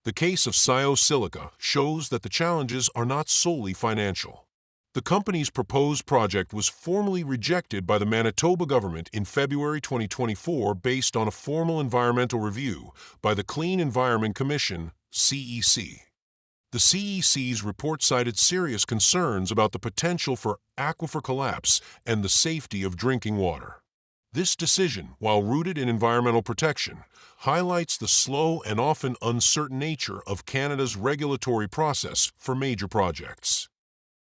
The case of Silica shows that the challenges are not solely financial. The company's proposed project was formally rejected by the Manitoba government in February 2024 based on a formal environmental review by the Clean Environment Commission, CEC. The CEC's report cited serious concerns about the potential for aquifer collapse and the safety of drinking water. This decision, while rooted in environmental protection, highlights the slow and often uncertain nature of Canada's regulatory process for major projects.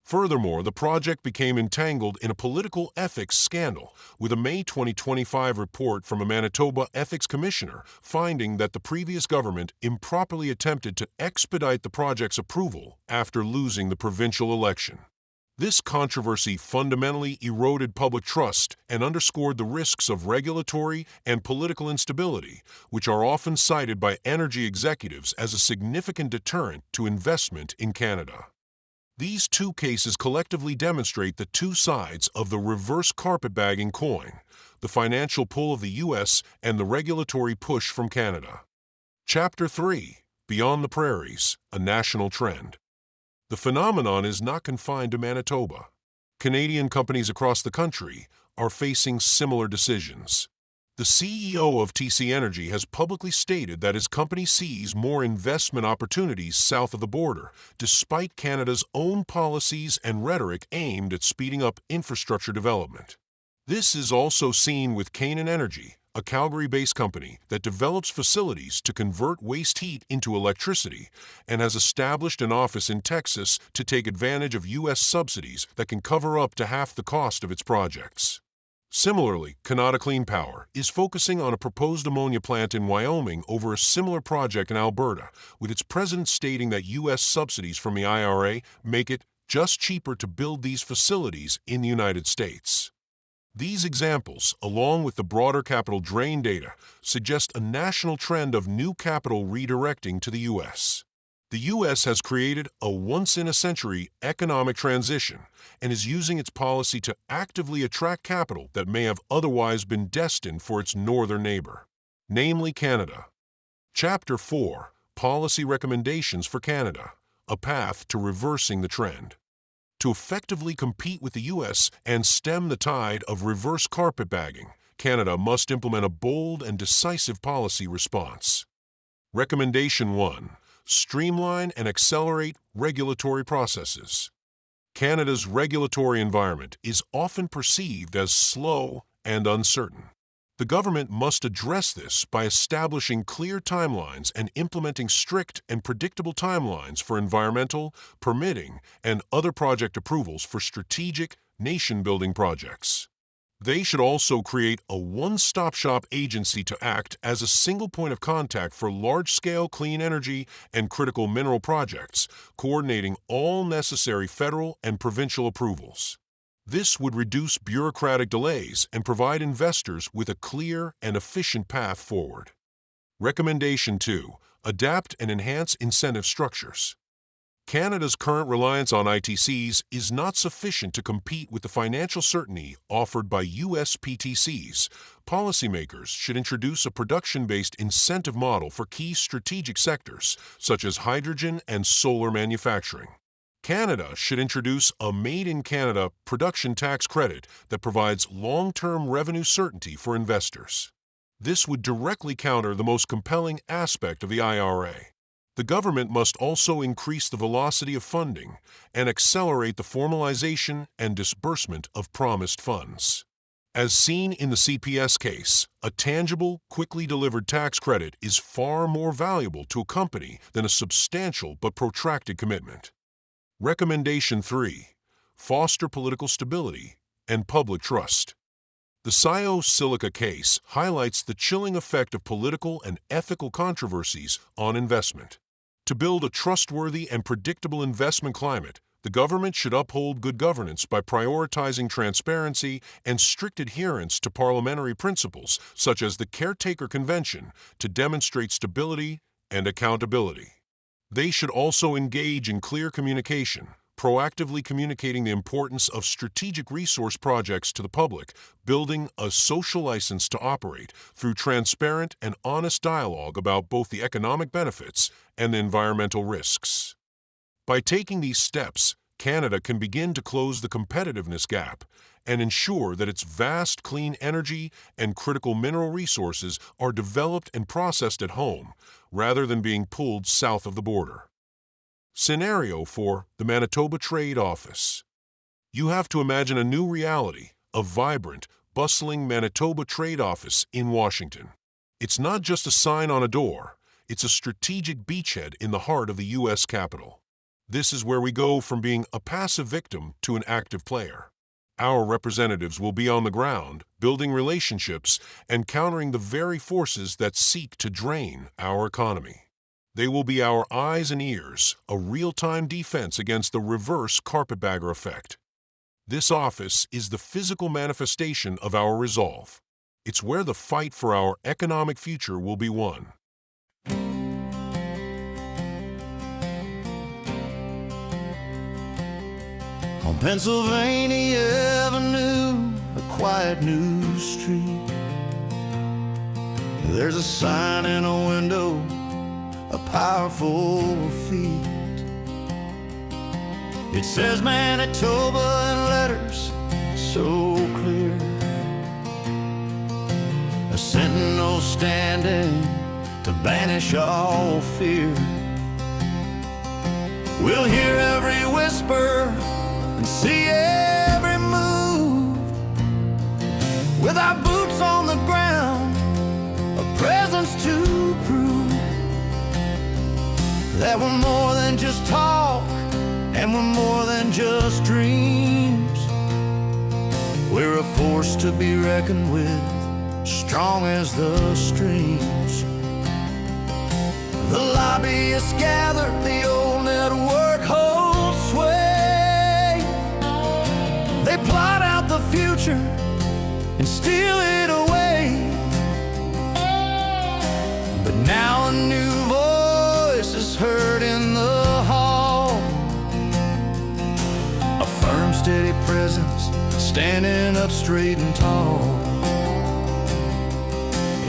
Furthermore, the project became entangled in a political ethics scandal, with a May 2025 report from a Manitoba ethics commissioner finding that the previous government improperly attempted to expedite the project's approval after losing the provincial election. This controversy fundamentally eroded public trust and underscored the risks of regulatory and political instability, which are often cited by energy executives as a significant deterrent to investment in Canada. These two cases collectively demonstrate the two sides of the reverse carpetbagging coin, the financial pull of the U.S. and the regulatory push from Canada. Chapter 3: Beyond the Prairies, a National Trend. The phenomenon is not confined to Manitoba. Canadian companies across the country are facing similar decisions. The CEO of TC Energy has publicly stated that his company sees more investment opportunities south of the border, despite Canada's own policies and rhetoric aimed at speeding up infrastructure development. This is also seen with Canaan Energy, a Calgary-based company that develops facilities to convert waste heat into electricity and has established an office in Texas to take advantage of U.S. subsidies that can cover up to half the cost of its projects. Similarly, Canada Clean Power is focusing on a proposed ammonia plant in Wyoming over a similar project in Alberta, with its president stating that U.S. subsidies from the IRA make it just cheaper to build these facilities in the United States. These examples, along with the broader capital drain data, suggest a national trend of new capital redirecting to the U.S. The U.S. has created a once-in-a-century economic transition and is using its policy to actively attract capital that may have otherwise been destined for its northern neighbor, namely Canada. Chapter 4: Policy Recommendations for Canada, a Path to Reversing the Trend. To effectively compete with the U.S. and stem the tide of reverse carpetbagging, Canada must implement a bold and decisive policy response. Recommendation 1: Streamline and accelerate regulatory processes. Canada's regulatory environment is often perceived as slow and uncertain. The government must address this by establishing clear timelines and implementing strict and predictable timelines for environmental, permitting, and other project approvals for strategic, nation-building projects. They should also create a one-stop-shop agency to act as a single point of contact for large-scale clean energy and critical mineral projects, coordinating all necessary federal and provincial approvals. This would reduce bureaucratic delays and provide investors with a clear and efficient path forward. Recommendation 2. Adapt and enhance incentive structures. Canada's current reliance on ITCs is not sufficient to compete with the financial certainty offered by U.S. PTCs. Policymakers should introduce a production-based incentive model for key strategic sectors, such as hydrogen and solar manufacturing. Canada should introduce a Made in Canada production tax credit that provides long-term revenue certainty for investors. This would directly counter the most compelling aspect of the IRA. The government must also increase the velocity of funding and accelerate the formalization and disbursement of promised funds. As seen in the CPS case, a tangible, quickly delivered tax credit is far more valuable to a company than a substantial but protracted commitment. Recommendation 3. Foster political stability and public trust. The Silica case highlights the chilling effect of political and ethical controversies on investment. To build a trustworthy and predictable investment climate, the government should uphold good governance by prioritizing transparency and strict adherence to parliamentary principles such as the Caretaker Convention to demonstrate stability and accountability. They should also engage in clear communication, proactively communicating the importance of strategic resource projects to the public, building a social license to operate through transparent and honest dialogue about both the economic benefits and the environmental risks. By taking these steps, Canada can begin to close the competitiveness gap and ensure that its vast clean energy and critical mineral resources are developed and processed at home, rather than being pulled south of the border. Scenario for the Manitoba Trade Office. You have to imagine a new reality, a vibrant, bustling Manitoba Trade Office in Washington. It's not just a sign on a door, it's a strategic beachhead in the heart of the U.S. Capitol. This is where we go from being a passive victim to an active player. Our representatives will be on the ground, building relationships and countering the very forces that seek to drain our economy. They will be our eyes and ears, a real-time defense against the reverse carpetbagger effect. This office is the physical manifestation of our resolve. It's where the fight for our economic future will be won. On Pennsylvania Avenue, a quiet new street, there's a sign in a window, a powerful feat. It says Manitoba in letters so clear, a sentinel standing to banish all fear. We'll hear every whisper and see every move, with our boots on the ground, a presence to prove that we're more than just talk, and we're more than just dreams. We're a force to be reckoned with, strong as the streams. The lobbyists gather, the old network holds sway. They plot out the future and steal it away. But now a new voice is heard in the hall, a firm, steady presence standing up straight and tall.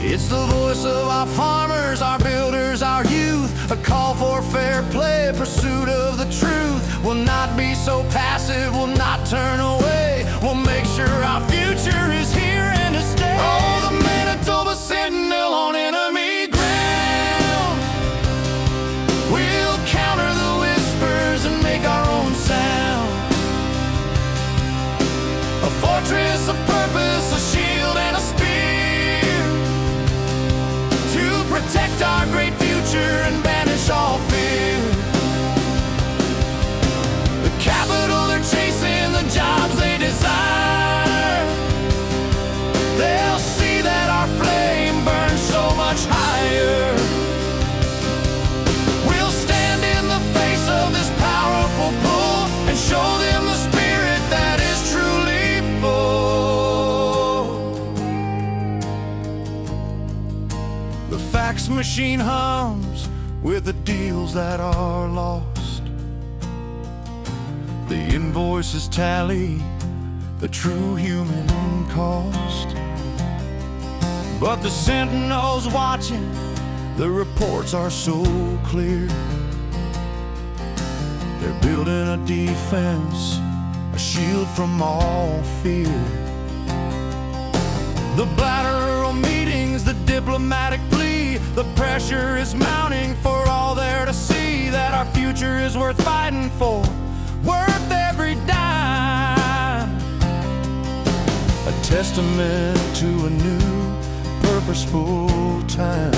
It's the voice of our farmers, our builders, our youth, a call for fair play, pursuit of the truth. We'll not be so passive, we'll not turn away. We'll make sure our future is here and to stay. Oh, the Manitoba Sentinel on enemy ground. We'll counter the whispers and make our own sound. A fortress, a purpose, a shield and a spear, protect our great future and banish all fear. The capital they're chasing, the jobs they desire, The fax machine hums with the deals that are lost. The invoices tally the true human cost. But the sentinel's watching, the reports are so clear. They're building a defense, a shield from all fear. The bilateral meetings, the diplomatic plea, the pressure is mounting for all there to see that our future is worth fighting for, worth every dime. A testament to a new, purposeful time.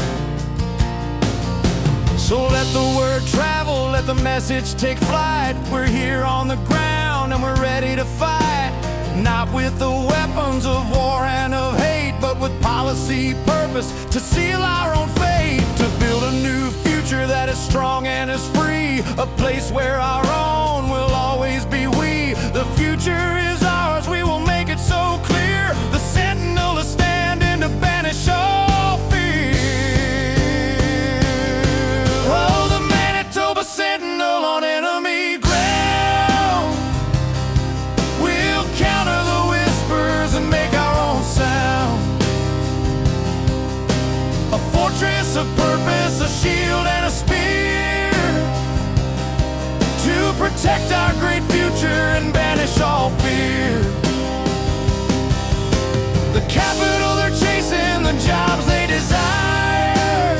So let the word travel, let the message take flight. We're here on the ground and we're ready to fight. Not with the weapons of war and of hate, but with policy, purpose, to seal our own fate. To build a new future that is strong and is free. A place where our own will always be we. The future is ours, we will make it so clear. The sentinel is standing to banish all fear. Oh, the Manitoba sentinel on enemy ground. We'll counter the whispers and make our own sound. A fortress of purpose, a shield and a spear, to protect our great future and banish all fear. The capital they're chasing, the jobs they desire,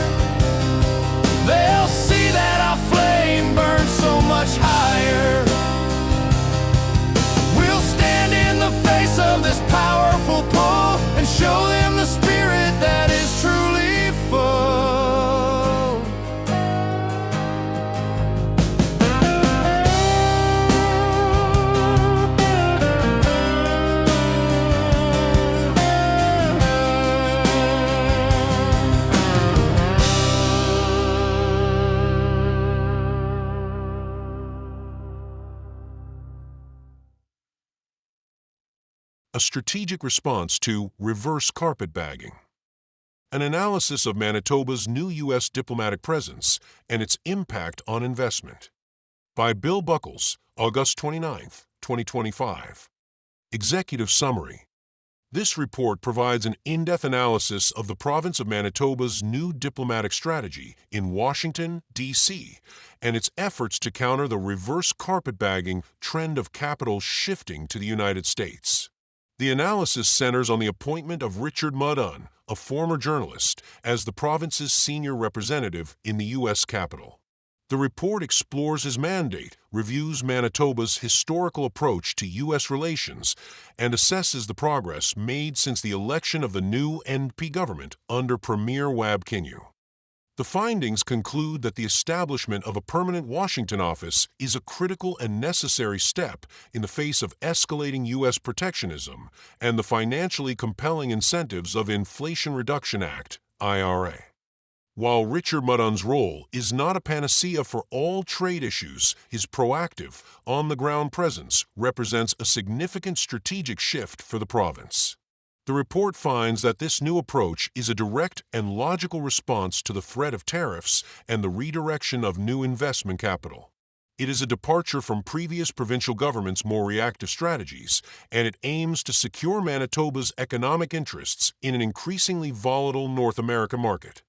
they'll see that our flame burns so much higher. We'll stand in the face of this powerful pull and show them the spirit that is truly full. A strategic response to reverse carpetbagging. An analysis of Manitoba's new U.S. diplomatic presence and its impact on investment. By Bill Buckles, August 29, 2025. Executive Summary. This report provides an in-depth analysis of the province of Manitoba's new diplomatic strategy in Washington, D.C., and its efforts to counter the reverse carpetbagging trend of capital shifting to the United States. The analysis centers on the appointment of Richard Mudun, a former journalist, as the province's senior representative in the U.S. Capitol. The report explores his mandate, reviews Manitoba's historical approach to U.S. relations, and assesses the progress made since the election of the new NP government under Premier Wab Kinyu. The findings conclude that the establishment of a permanent Washington office is a critical and necessary step in the face of escalating U.S. protectionism and the financially compelling incentives of Inflation Reduction Act, IRA. While Richard Mudun's role is not a panacea for all trade issues, his proactive, on-the-ground presence represents a significant strategic shift for the province. The report finds that this new approach is a direct and logical response to the threat of tariffs and the redirection of new investment capital. It is a departure from previous provincial governments' more reactive strategies, and it aims to secure Manitoba's economic interests in an increasingly volatile North American market.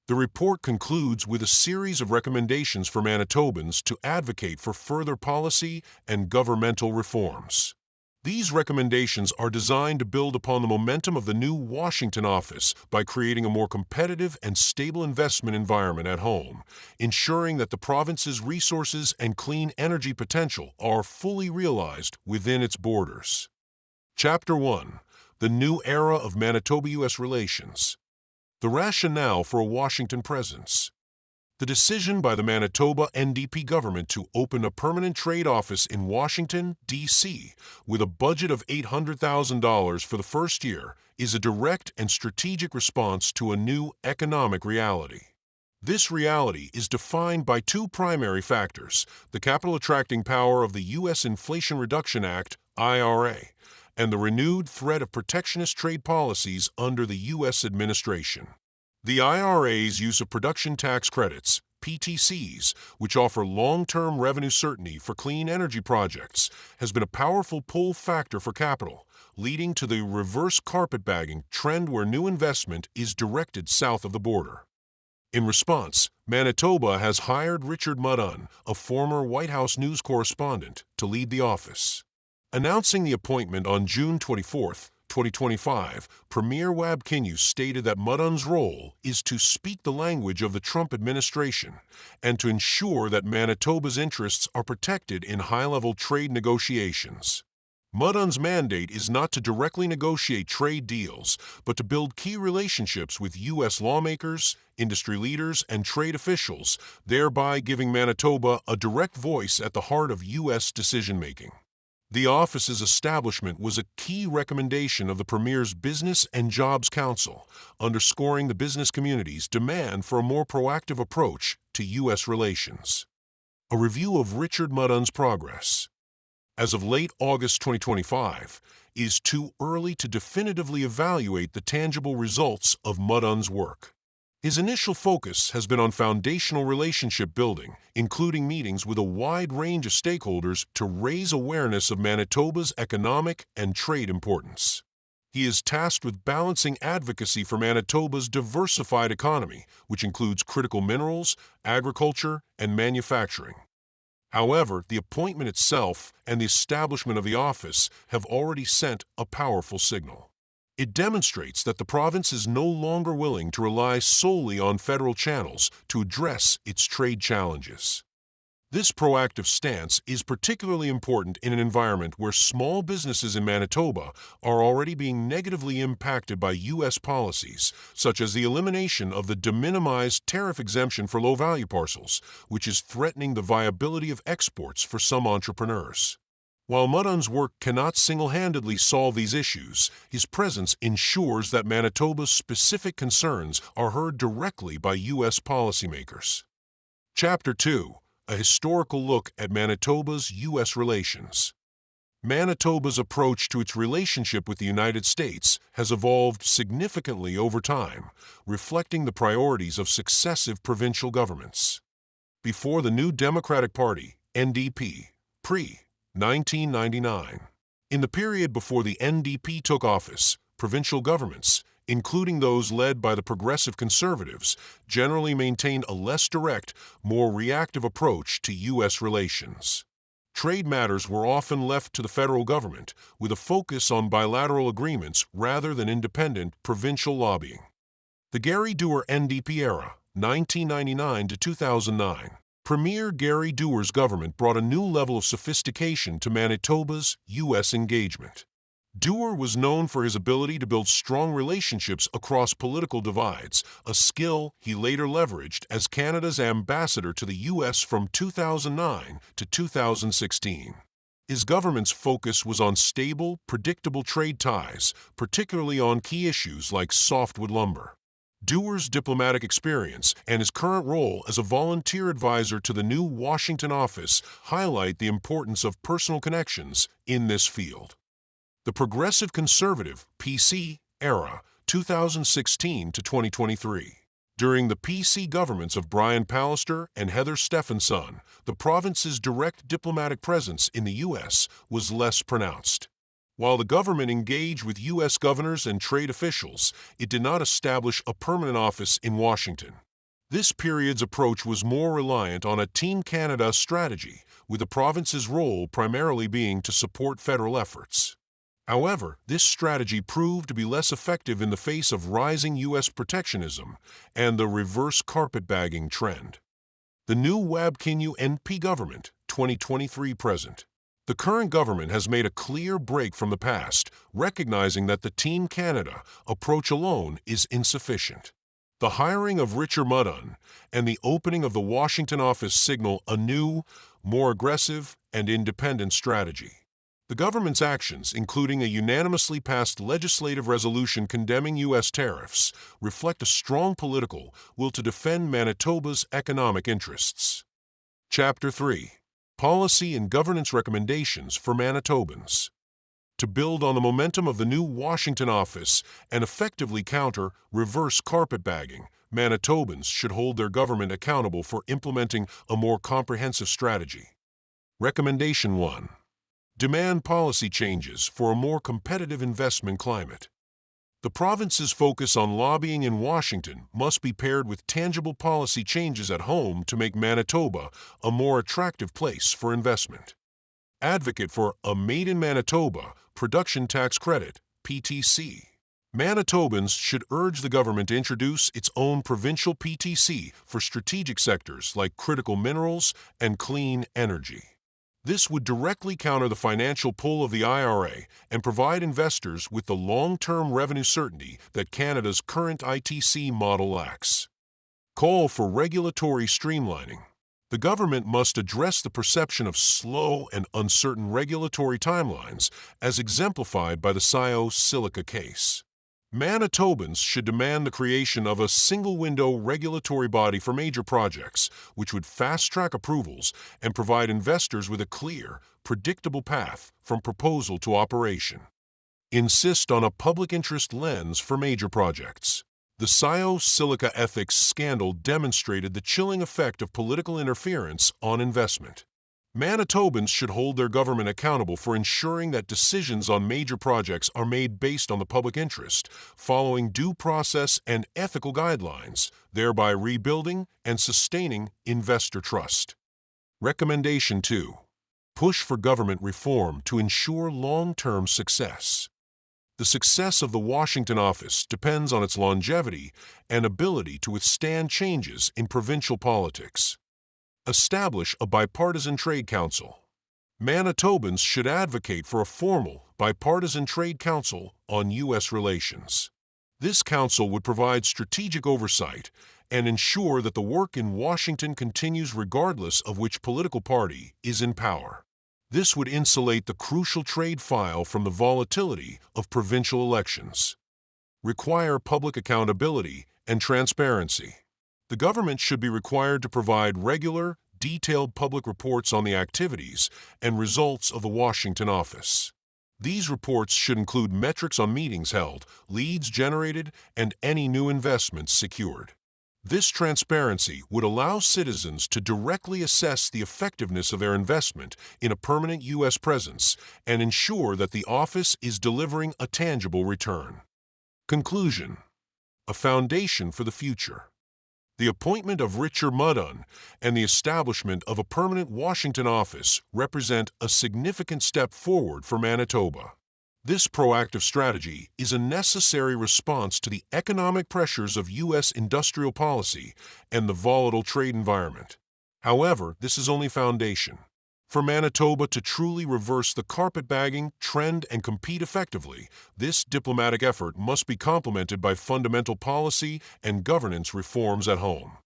The report concludes with a series of recommendations for Manitobans to advocate for further policy and governmental reforms. These recommendations are designed to build upon the momentum of the new Washington office by creating a more competitive and stable investment environment at home, ensuring that the province's resources and clean energy potential are fully realized within its borders. Chapter 1. The New Era of Manitoba-U.S. Relations. The rationale for a Washington presence. The decision by the Manitoba NDP government to open a permanent trade office in Washington, D.C., with a budget of $800,000 for the first year is a direct and strategic response to a new economic reality. This reality is defined by two primary factors: the capital-attracting power of the U.S. Inflation Reduction Act, IRA, and the renewed threat of protectionist trade policies under the U.S. administration. The IRA's use of production tax credits, PTCs, which offer long-term revenue certainty for clean energy projects, has been a powerful pull factor for capital, leading to the reverse carpetbagging trend where new investment is directed south of the border. In response, Manitoba has hired Richard Mudun, a former White House news correspondent, to lead the office. Announcing the appointment on June 24, 2025, Premier Wabkinew stated that Mudun's role is to speak the language of the Trump administration and to ensure that Manitoba's interests are protected in high-level trade negotiations. Mudun's mandate is not to directly negotiate trade deals, but to build key relationships with U.S. lawmakers, industry leaders, and trade officials, thereby giving Manitoba a direct voice at the heart of U.S. decision-making. The office's establishment was a key recommendation of the Premier's Business and Jobs Council, underscoring the business community's demand for a more proactive approach to U.S. relations. A review of Richard Mudun's progress. As of late August 2025, it is too early to definitively evaluate the tangible results of Mudun's work. His initial focus has been on foundational relationship building, including meetings with a wide range of stakeholders to raise awareness of Manitoba's economic and trade importance. He is tasked with balancing advocacy for Manitoba's diversified economy, which includes critical minerals, agriculture, and manufacturing. However, the appointment itself and the establishment of the office have already sent a powerful signal. It demonstrates that the province is no longer willing to rely solely on federal channels to address its trade challenges. This proactive stance is particularly important in an environment where small businesses in Manitoba are already being negatively impacted by U.S. policies, such as the elimination of the de minimis tariff exemption for low-value parcels, which is threatening the viability of exports for some entrepreneurs. While Mudun's work cannot single-handedly solve these issues, his presence ensures that Manitoba's specific concerns are heard directly by U.S. policymakers. Chapter 2. A historical look at Manitoba's U.S. relations. Manitoba's approach to its relationship with the United States has evolved significantly over time, reflecting the priorities of successive provincial governments. Before the new Democratic Party, NDP, pre-1999. In the period before the NDP took office, provincial governments, including those led by the Progressive Conservatives, generally maintained a less direct, more reactive approach to U.S. relations. Trade matters were often left to the federal government, with a focus on bilateral agreements rather than independent provincial lobbying. The Gary Doer NDP era, 1999 to 2009. Premier Gary Doer's government brought a new level of sophistication to Manitoba's U.S. engagement. Doer was known for his ability to build strong relationships across political divides, a skill he later leveraged as Canada's ambassador to the U.S. from 2009 to 2016. His government's focus was on stable, predictable trade ties, particularly on key issues like softwood lumber. Doer's diplomatic experience and his current role as a volunteer advisor to the new Washington office highlight the importance of personal connections in this field. The Progressive Conservative (PC) era, 2016 to 2023. During the PC governments of Brian Pallister and Heather Stephenson, the province's direct diplomatic presence in the U.S. was less pronounced. While the government engaged with U.S. governors and trade officials, it did not establish a permanent office in Washington. This period's approach was more reliant on a Team Canada strategy, with the province's role primarily being to support federal efforts. However, this strategy proved to be less effective in the face of rising U.S. protectionism and the reverse carpetbagging trend. The new Wabkinew NP government, 2023 present. The current government has made a clear break from the past, recognizing that the Team Canada approach alone is insufficient. The hiring of Richard Mudun and the opening of the Washington office signal a new, more aggressive, and independent strategy. The government's actions, including a unanimously passed legislative resolution condemning U.S. tariffs, reflect a strong political will to defend Manitoba's economic interests. Chapter 3. Policy and Governance Recommendations for Manitobans. To build on the momentum of the new Washington office and effectively counter reverse carpetbagging, Manitobans should hold their government accountable for implementing a more comprehensive strategy. Recommendation 1. Demand policy changes for a more competitive investment climate. The province's focus on lobbying in Washington must be paired with tangible policy changes at home to make Manitoba a more attractive place for investment. Advocate for a Made in Manitoba Production Tax Credit, PTC. Manitobans should urge the government to introduce its own provincial PTC for strategic sectors like critical minerals and clean energy. This would directly counter the financial pull of the IRA and provide investors with the long-term revenue certainty that Canada's current ITC model lacks. Call for regulatory streamlining. The government must address the perception of slow and uncertain regulatory timelines, as exemplified by the Silica case. Manitobans should demand the creation of a single-window regulatory body for major projects, which would fast-track approvals and provide investors with a clear, predictable path from proposal to operation. Insist on a public interest lens for major projects. The Silica ethics scandal demonstrated the chilling effect of political interference on investment. Manitobans should hold their government accountable for ensuring that decisions on major projects are made based on the public interest, following due process and ethical guidelines, thereby rebuilding and sustaining investor trust. Recommendation 2. Push for government reform to ensure long-term success. The success of the Washington office depends on its longevity and ability to withstand changes in provincial politics. Establish a bipartisan trade council. Manitobans should advocate for a formal, bipartisan trade council on U.S. relations. This council would provide strategic oversight and ensure that the work in Washington continues regardless of which political party is in power. This would insulate the crucial trade file from the volatility of provincial elections. Require public accountability and transparency. The government should be required to provide regular, detailed public reports on the activities and results of the Washington office. These reports should include metrics on meetings held, leads generated, and any new investments secured. This transparency would allow citizens to directly assess the effectiveness of their investment in a permanent U.S. presence and ensure that the office is delivering a tangible return. Conclusion: a foundation for the future. The appointment of Richard Mudun and the establishment of a permanent Washington office represent a significant step forward for Manitoba. This proactive strategy is a necessary response to the economic pressures of U.S. industrial policy and the volatile trade environment. However, this is only foundation. For Manitoba to truly reverse the carpetbagging trend and compete effectively, this diplomatic effort must be complemented by fundamental policy and governance reforms at home.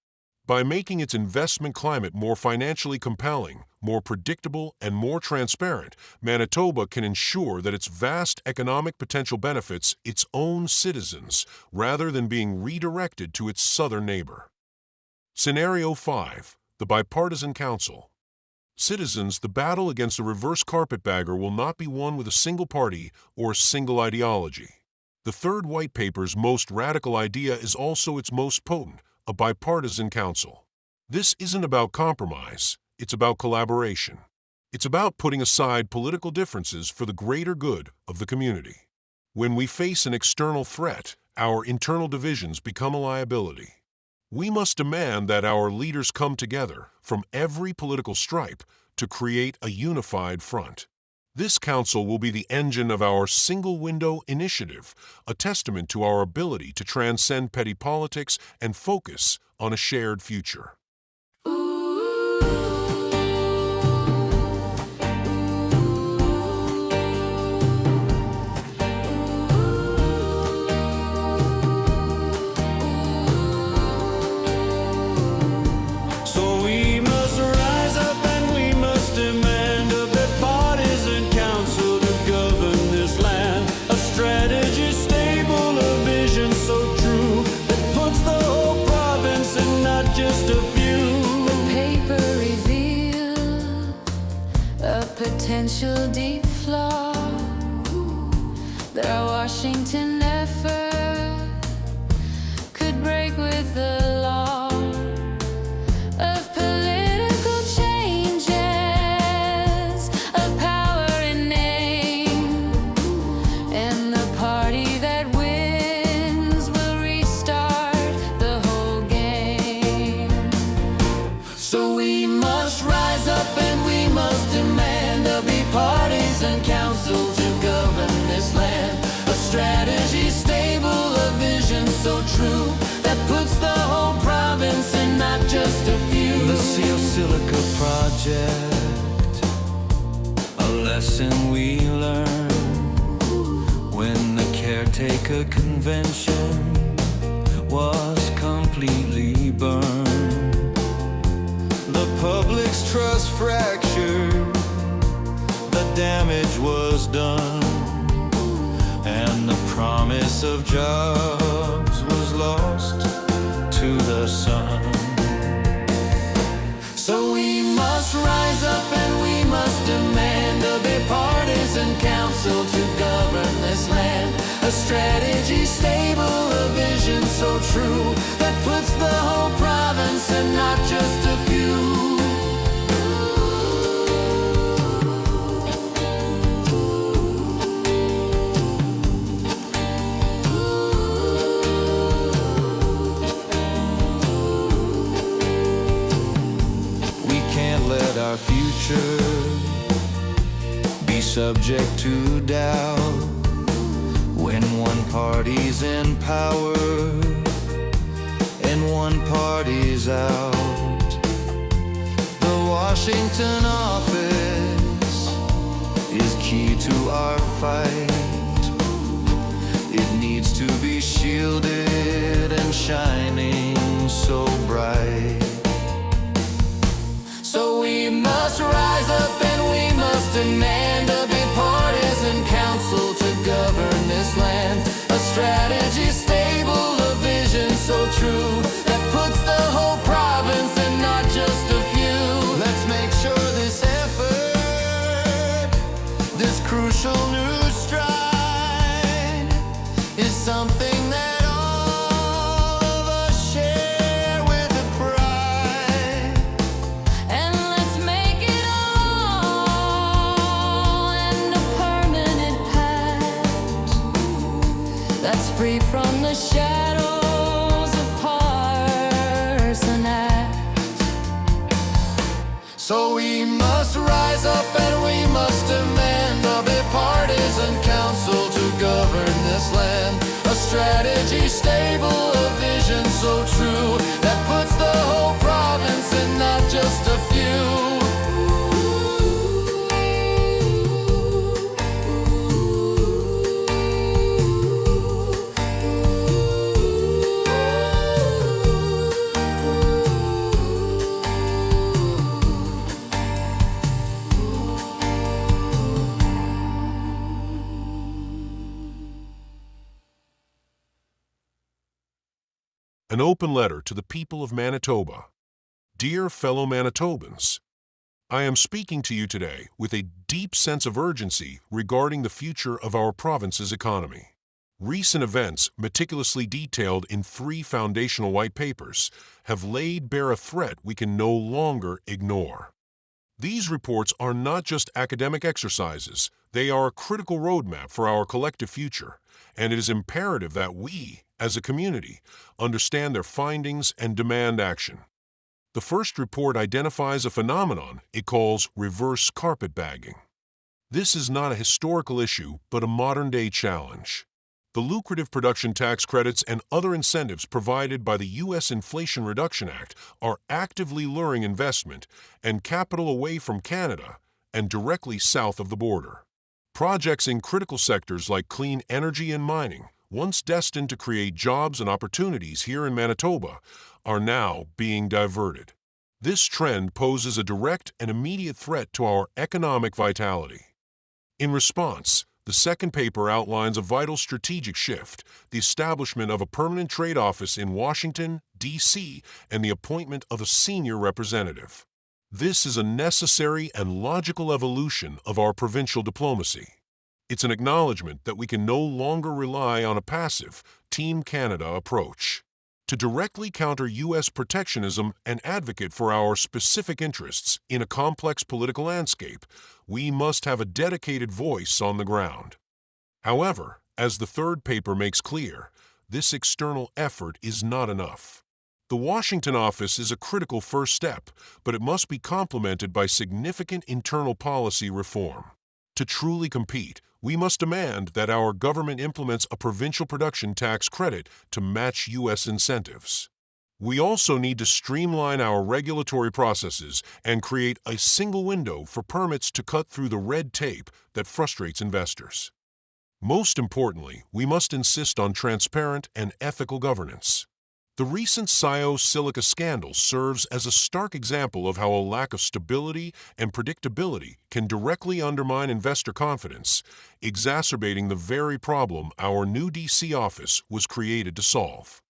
By making its investment climate more financially compelling, more predictable, and more transparent, Manitoba can ensure that its vast economic potential benefits its own citizens rather than being redirected to its southern neighbor. Scenario 5. The Bipartisan Council. Citizens, the battle against the reverse carpetbagger will not be won with a single party or a single ideology. The third white paper's most radical idea is also its most potent: a bipartisan council. This isn't about compromise, it's about collaboration. It's about putting aside political differences for the greater good of the community. When we face an external threat, our internal divisions become a liability. We must demand that our leaders come together from every political stripe to create a unified front. This council will be the engine of our single-window initiative, a testament to our ability to transcend petty politics and focus on a shared future. So we must rise up and we must demand a bipartisan council to govern this land. A strategy stable, a vision so true that puts the whole province and not just a few. The paper revealed a potential deep flaw. Their Washington effort could break with the law of political changes, of power and name, and the party that wins will restart the whole game. So we must rise up and we must demand there'll be parties and councils to govern this land. A strategy stable, a vision so true that puts the whole province and not just a few. The Silica project, a lesson we learned when the caretaker convention was completely burned. The public's trust fractured, the damage was done, and the promise of jobs was lost to the sun. So we must rise up and we must demand there'll be parties and council to govern this land. A strategy stable, a vision so true that puts the whole province and not just a few. Let our future be subject to doubt when one party's in power and one party's out. The Washington office is key to our fight. It needs to be shielded and shining so bright. So we must rise up and we must demand there'll be parties and council to govern this land. A strategy stable, a vision so true that puts the whole province and not just a few. Let's make sure this effort, this crucial new stride, is something that free from the shadows of partisan acts. So we must rise up and we must demand there'll be parties and council to govern this land. A strategy stable, a vision so true that puts the whole province and not just a few. An open letter to the people of Manitoba. Dear fellow Manitobans, I am speaking to you today with a deep sense of urgency regarding the future of our province's economy. Recent events, meticulously detailed in 3 foundational white papers, have laid bare a threat we can no longer ignore. These reports are not just academic exercises, they are a critical roadmap for our collective future, and it is imperative that we, as a community, understand their findings and demand action. The first report identifies a phenomenon it calls reverse carpetbagging. This is not a historical issue, but a modern-day challenge. The lucrative production tax credits and other incentives provided by the U.S. Inflation Reduction Act are actively luring investment and capital away from Canada and directly south of the border. Projects in critical sectors like clean energy and mining, once destined to create jobs and opportunities here in Manitoba, are now being diverted. This trend poses a direct and immediate threat to our economic vitality. In response, the second paper outlines a vital strategic shift, the establishment of a permanent trade office in Washington, D.C., and the appointment of a senior representative. This is a necessary and logical evolution of our provincial diplomacy. It's an acknowledgement that we can no longer rely on a passive Team Canada approach. To directly counter U.S. protectionism and advocate for our specific interests in a complex political landscape, we must have a dedicated voice on the ground. However, as the third paper makes clear, this external effort is not enough. The Washington office is a critical first step, but it must be complemented by significant internal policy reform. To truly compete, we must demand that our government implements a provincial production tax credit to match U.S. incentives. We also need to streamline our regulatory processes and create a single window for permits to cut through the red tape that frustrates investors. Most importantly, we must insist on transparent and ethical governance. The recent Silica scandal serves as a stark example of how a lack of stability and predictability can directly undermine investor confidence, exacerbating the very problem our new D.C. office was created to solve.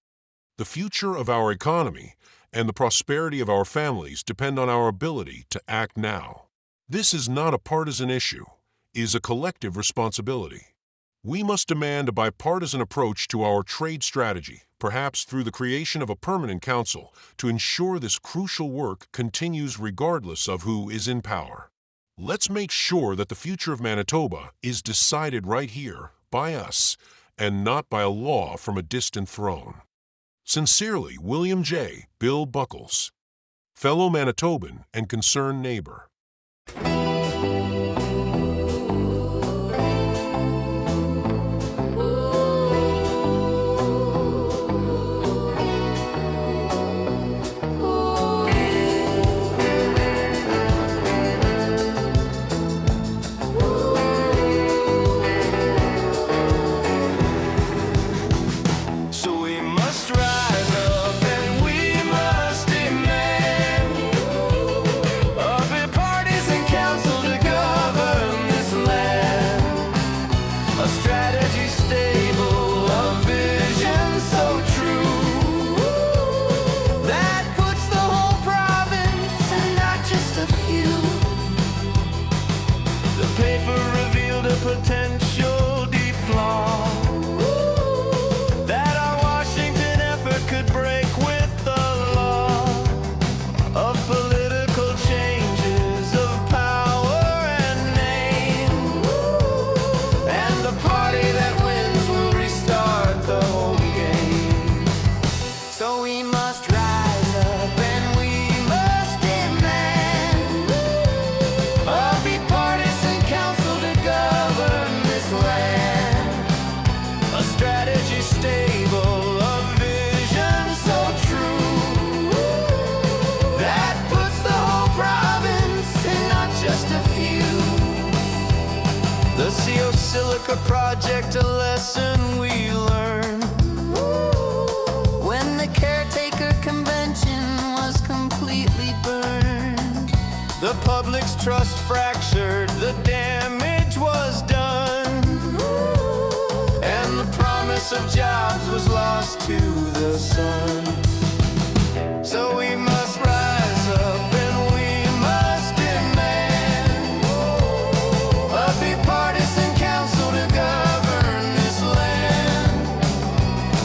The future of our economy and the prosperity of our families depend on our ability to act now. This is not a partisan issue, it is a collective responsibility. We must demand a bipartisan approach to our trade strategy, perhaps through the creation of a permanent council, to ensure this crucial work continues regardless of who is in power. Let's make sure that the future of Manitoba is decided right here, by us, and not by a law from a distant throne. Sincerely, William J. Bill Buckles, fellow Manitoban and concerned neighbor. Potential deep flaw that our Washington effort could break with the law of political changes of power and name, and the party that wins will restart the whole game. So we must rise up and we must demand a bipartisan council to govern this land, a strategy stable, a vision so true that puts the whole province and not just a few. The Silica project, a lesson we learned when the caretaker convention was completely burned. The public's trust fractured, the damage was done, and the promise of jobs was lost to the sun. So we must rise up and we must demand a bipartisan council to govern this land,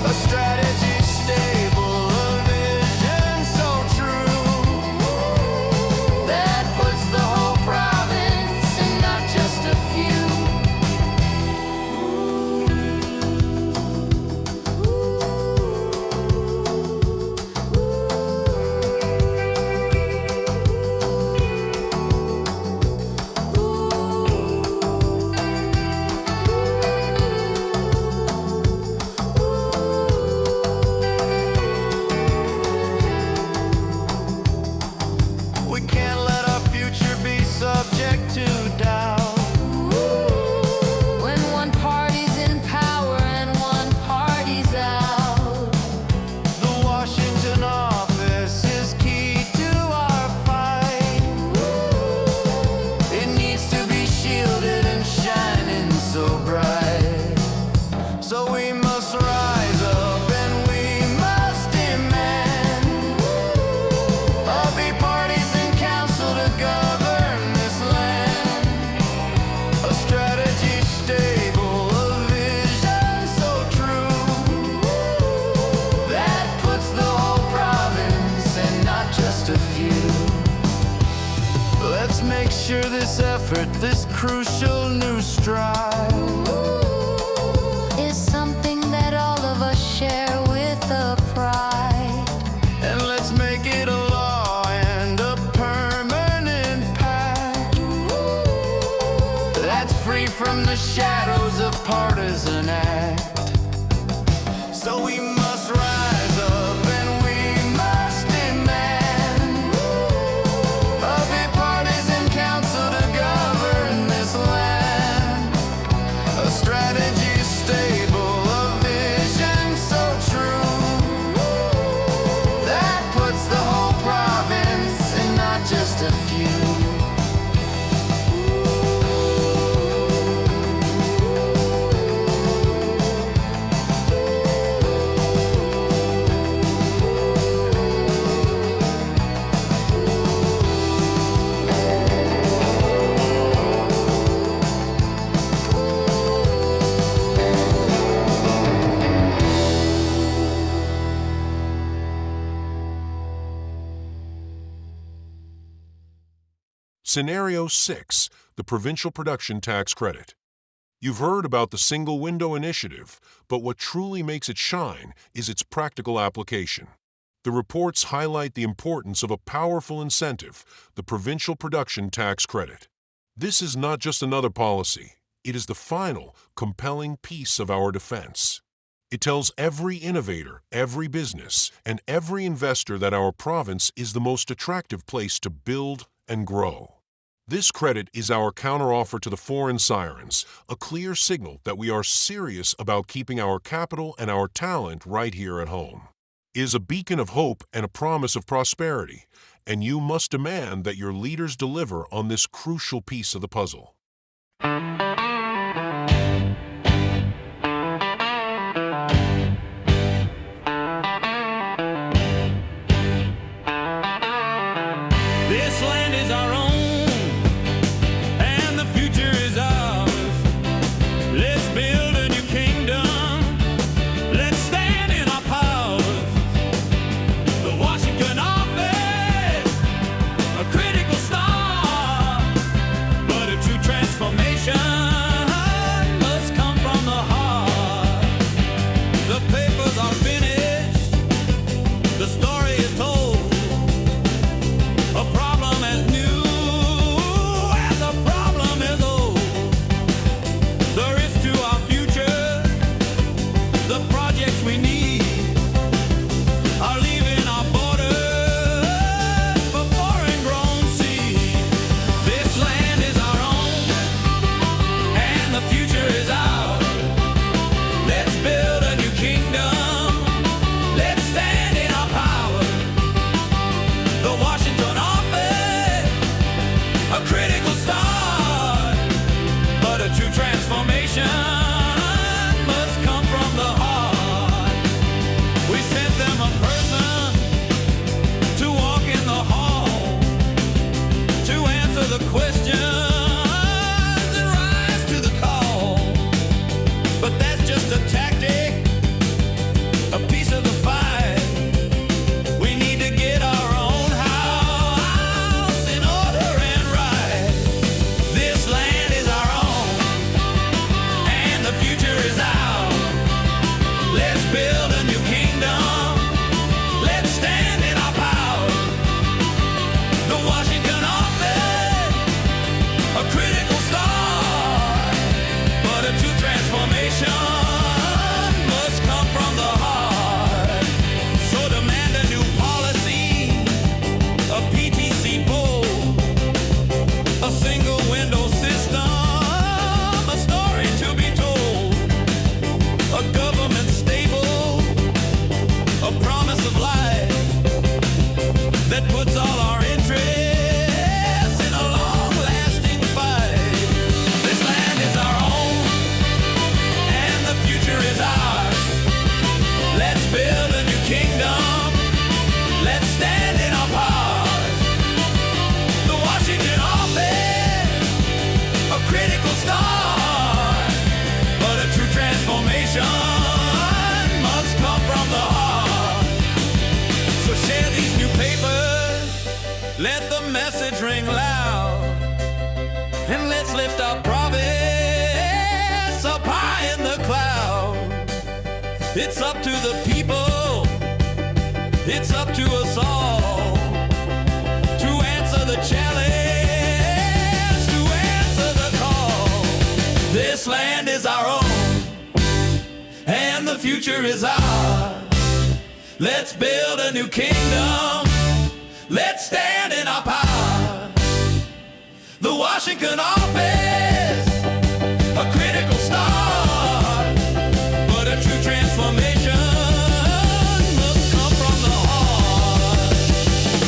a strategy stable, a vision so true that puts the whole province and not just a few. picture this effort, this crucial new stride is something that all of us share with a pride. And let's make it a law and a permanent pact that's free from the shadows of partisan act. So we must rise up and we must demand a bipartisan council to govern this land. A strategy stable, a vision so true that puts the whole province and not just a few. Scenario 6, the Provincial Production Tax Credit. You've heard about the Single Window Initiative, but what truly makes it shine is its practical application. The reports highlight the importance of a powerful incentive, the Provincial Production Tax Credit. This is not just another policy, it is the final, compelling piece of our defense. It tells every innovator, every business, and every investor that our province is the most attractive place to build and grow. This credit is our counteroffer to the foreign sirens, a clear signal that we are serious about keeping our capital and our talent right here at home. It is a beacon of hope and a promise of prosperity, and you must demand that your leaders deliver on this crucial piece of the puzzle. This land is our own, and the future is ours. Let's build a new kingdom. Let's stand in our powers. The Washington office, a critical star, but a true transformation must come from the heart. The papers are finished, the story is told. A problem as new as a problem is old. The risk to our future, the projects we need are leaving our borders for foreign grown seed. This land is our own, and the future is ours. Let's build a new kingdom. Let's stand in our power. The Washington office, a critical start, but a true transformation must come from the heart. We sent them a person to walk in the hall, to answer the questions and rise to the call. But that's just a tactic, a piece of the fight. We need to get our own house in order and right. This land is our own, and the future is ours. Let's build a new kingdom. Let's stand in our power. The Washington office, a critical start, but a true transformation must come from the heart. So demand a new policy, a PTC bold, a single window system, a story to be told, a government stable, a promise of life that puts all our interests in a long-lasting fight. This land is our own, and the future is ours. Let's build a new kingdom. Let's stand in our powers. The Washington office, a critical start, but a true transformation must come from the heart. So share these new papers, let the message ring loud. lift our province up high in the clouds. It's up to the people, it's up to us all to answer the challenge, to answer the call. This land is our own, and the future is ours. Let's build a new kingdom, let's stand in our power. The Washington office, a critical start, but a true transformation must come from the heart.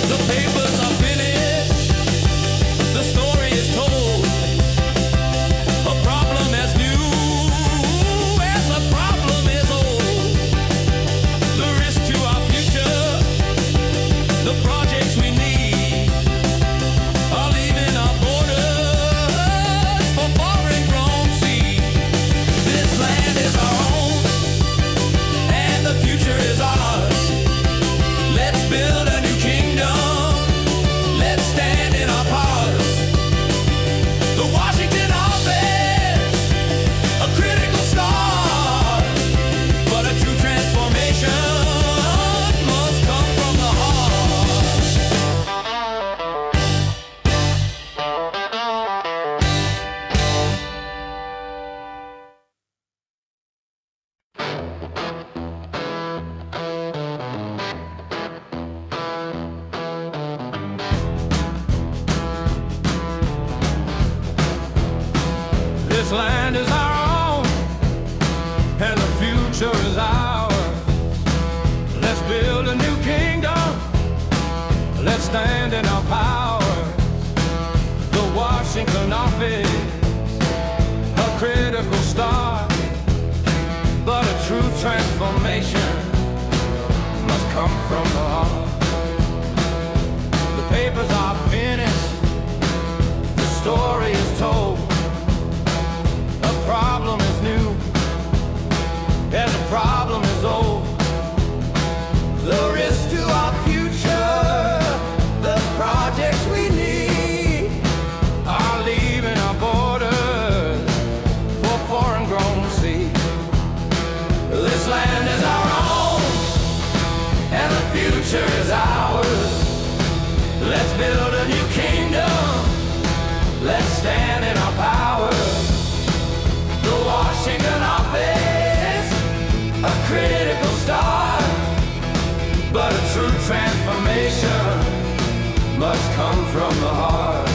The papers are finished, the story is told. A problem as new as a problem is old. The risk to our future, the projects we need are leaving our borders for foreign grown seed. This land is our own, and the future is ours. Let's build a new kingdom, let's stand in our powers. The Washington office, a critical start, but a true transformation must come from the heart. This land is our own, and the future is ours. Let's build a new kingdom, let's stand in our power. The Washington office, a critical start, but a true transformation must come from the heart. The papers are finished, the story is told. A problem is new, and a problem is old. The risk to our future, the projects we need are leaving our borders for foreign grown seed. This land is our own, and the future is ours. Let's build a new kingdom, let's stand in our power. The Washington office, a critical start, but a true transformation must come from the heart.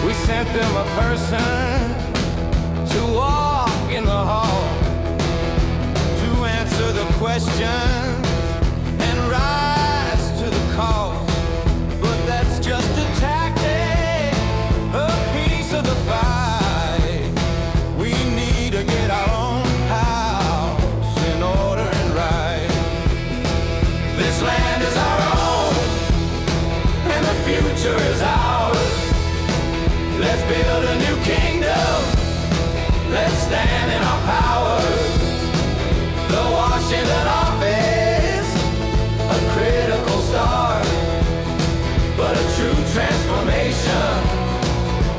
We sent them a person to walk in the hall, to answer the questions and rise to the call. But that's just a tactic, a piece of the fight. We need to get our own house in order and right. This land is our own, and the future is ours. Let's build a new kingdom, let's stand in our power. The Washington office, a critical start, but a true transformation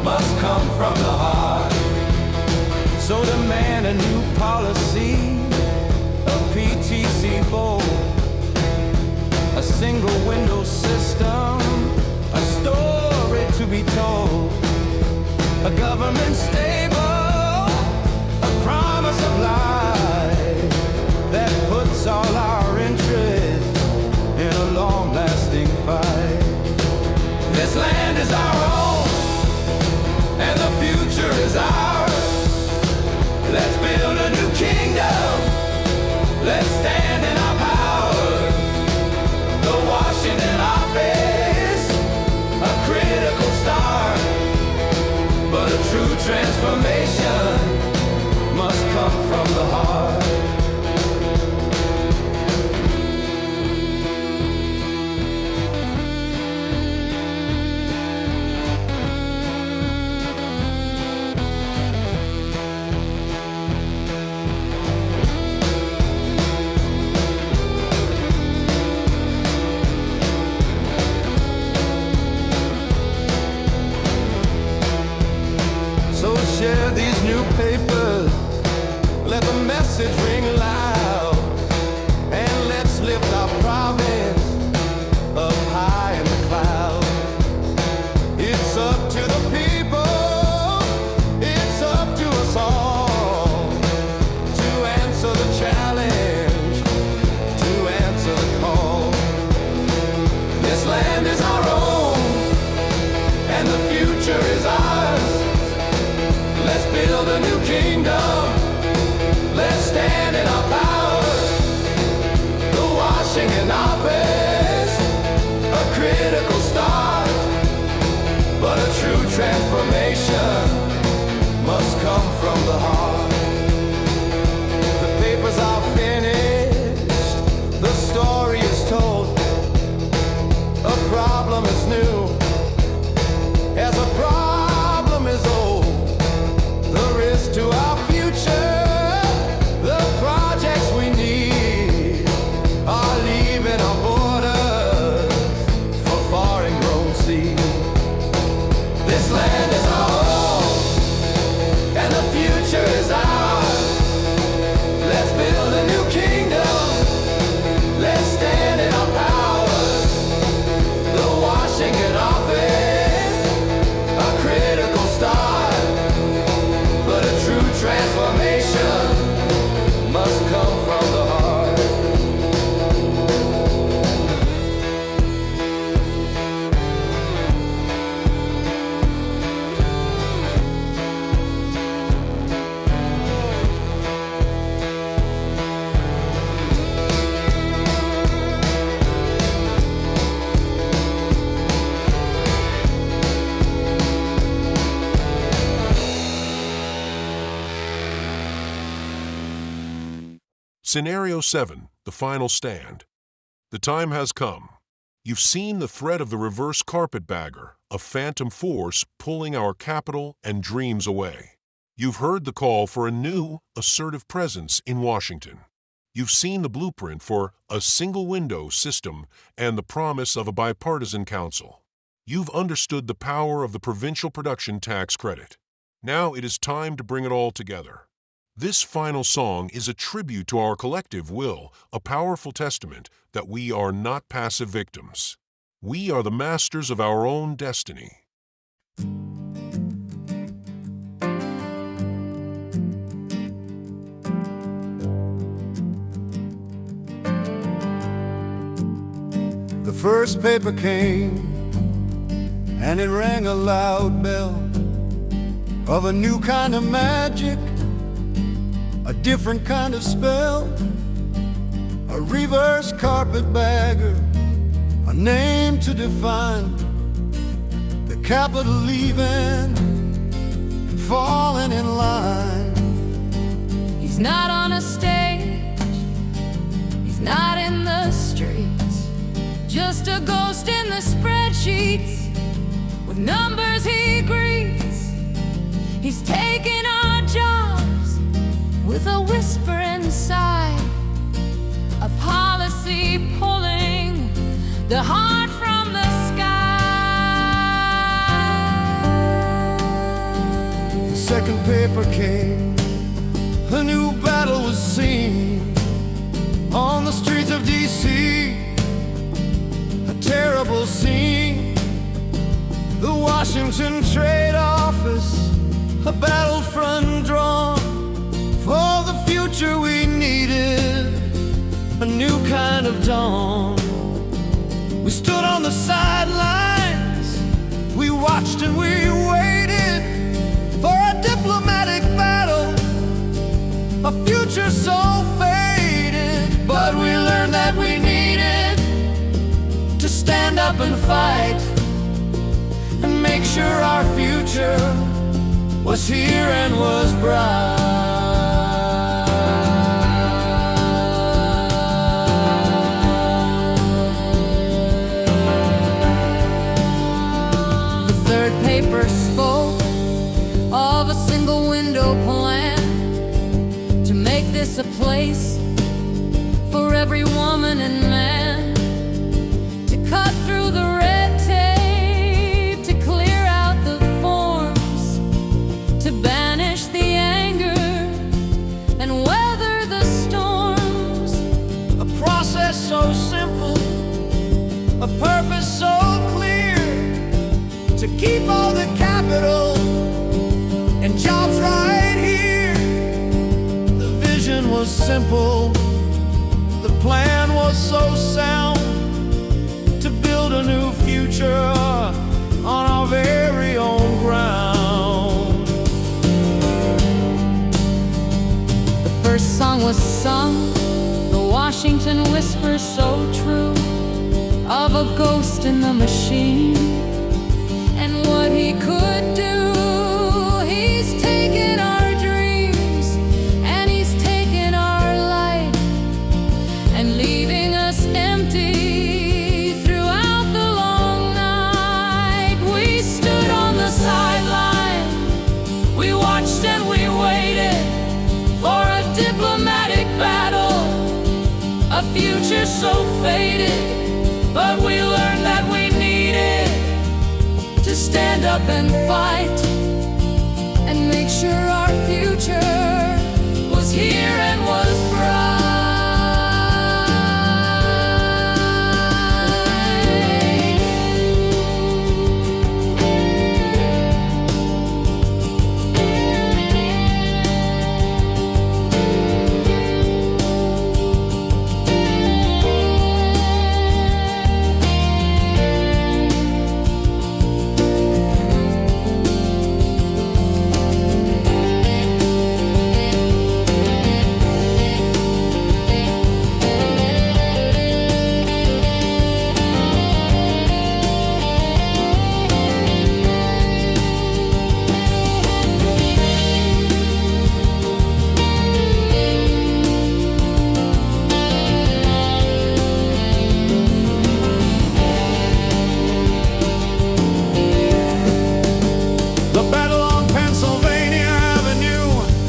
must come from the heart. So demand a new policy, a PTC board, a single window system, a story to be told, a government stable, a promise of life that puts all our interests in a long-lasting fight. This land is our own, and the future is ours. Let's build a new kingdom, let's stand in our power. The Washington office, a critical start, but a true transformation must come from the heart. harvest, a critical start. But a true transformation must come from the heart. The papers are finished, the story is told. A problem is new, as a problem is old. The risk to our future, the projects we need, are leaving our borders for foreign grown seed. This land is our home, and the future is ours. Let's build a new kingdom, let's stand in our power. The Washington office, a critical start, but a true transformation must come from the heart. Scenario 7, the final stand. The time has come. You've seen the threat of the reverse carpetbagger, a phantom force pulling our capital and dreams away. You've heard the call for a new, assertive presence in Washington. You've seen the blueprint for a single-window system and the promise of a bipartisan council. You've understood the power of the provincial production tax credit. Now it is time to bring it all together. This final song is a tribute to our collective will, a powerful testament that we are not passive victims. We are the masters of our own destiny. The first paper came, and it rang a loud bell of a new kind of magic, a different kind of spell, a reverse carpetbagger, a name to define the capital leaving, falling in line. He's not on a stage, he's not in the streets, just a ghost in the spreadsheets, with numbers he greets. He's taking our jobs with a whisper inside, a policy pulling the heart from the sky. The second paper came, a new battle was seen on the streets of D.C., a terrible scene. The Washington Trade Office, a battlefront drawn for the future we needed, a new kind of dawn. We stood on the sidelines, we watched and we waited for a diplomatic battle, a future so faded. But we learned that we needed to stand up and fight and make sure our future was here and was bright. Paper spoke of a single window plan to make this a place for every woman and man, to cut through the red tape, to clear out the forms, to banish the anger and weather the storms. A process so simple, a purpose so clear, to keep all the capital and jobs right here. The vision was simple, the plan was so sound, to build a new future on our very own ground. The first song was sung, the Washington whisper so true. trust in the machine and what he could do. He's taken our dreams and he's taken our light and leaving us empty throughout the long night. We stood on the sideline, we watched and we waited for a diplomatic battle, a future so faded. But we learned that we needed to stand up and fight and make sure our future was here and was bright.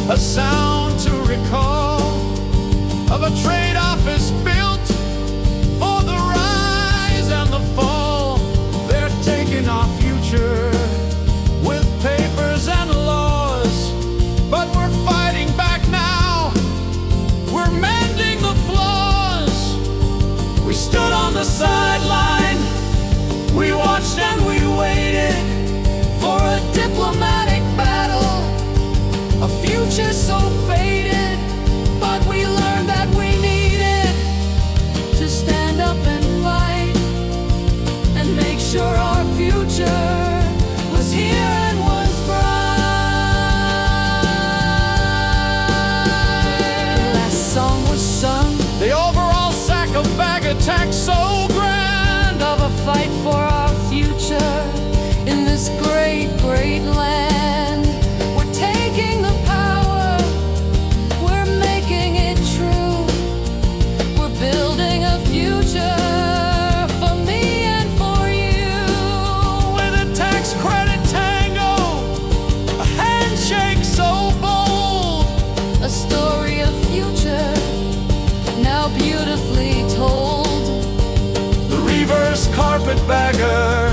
A sound to recall of a trade office built for the rise and the fall. They're taking our future with papers and laws, but we're fighting back now. We're mending the flaws. We stood on the sideline, we watched and we waited for a diplomatic battle, a future so faded. But we learned that we needed to stand up and fight and make sure our future was here and was bright. Last song was sung, the overall sack of bag attack so grand, of a fight for our future in this great, great land. We're taking the power, we're making it true. We're building a future for me and for you. With a tax credit tango, a handshake so bold, a story of future now beautifully told. The reverse carpetbagger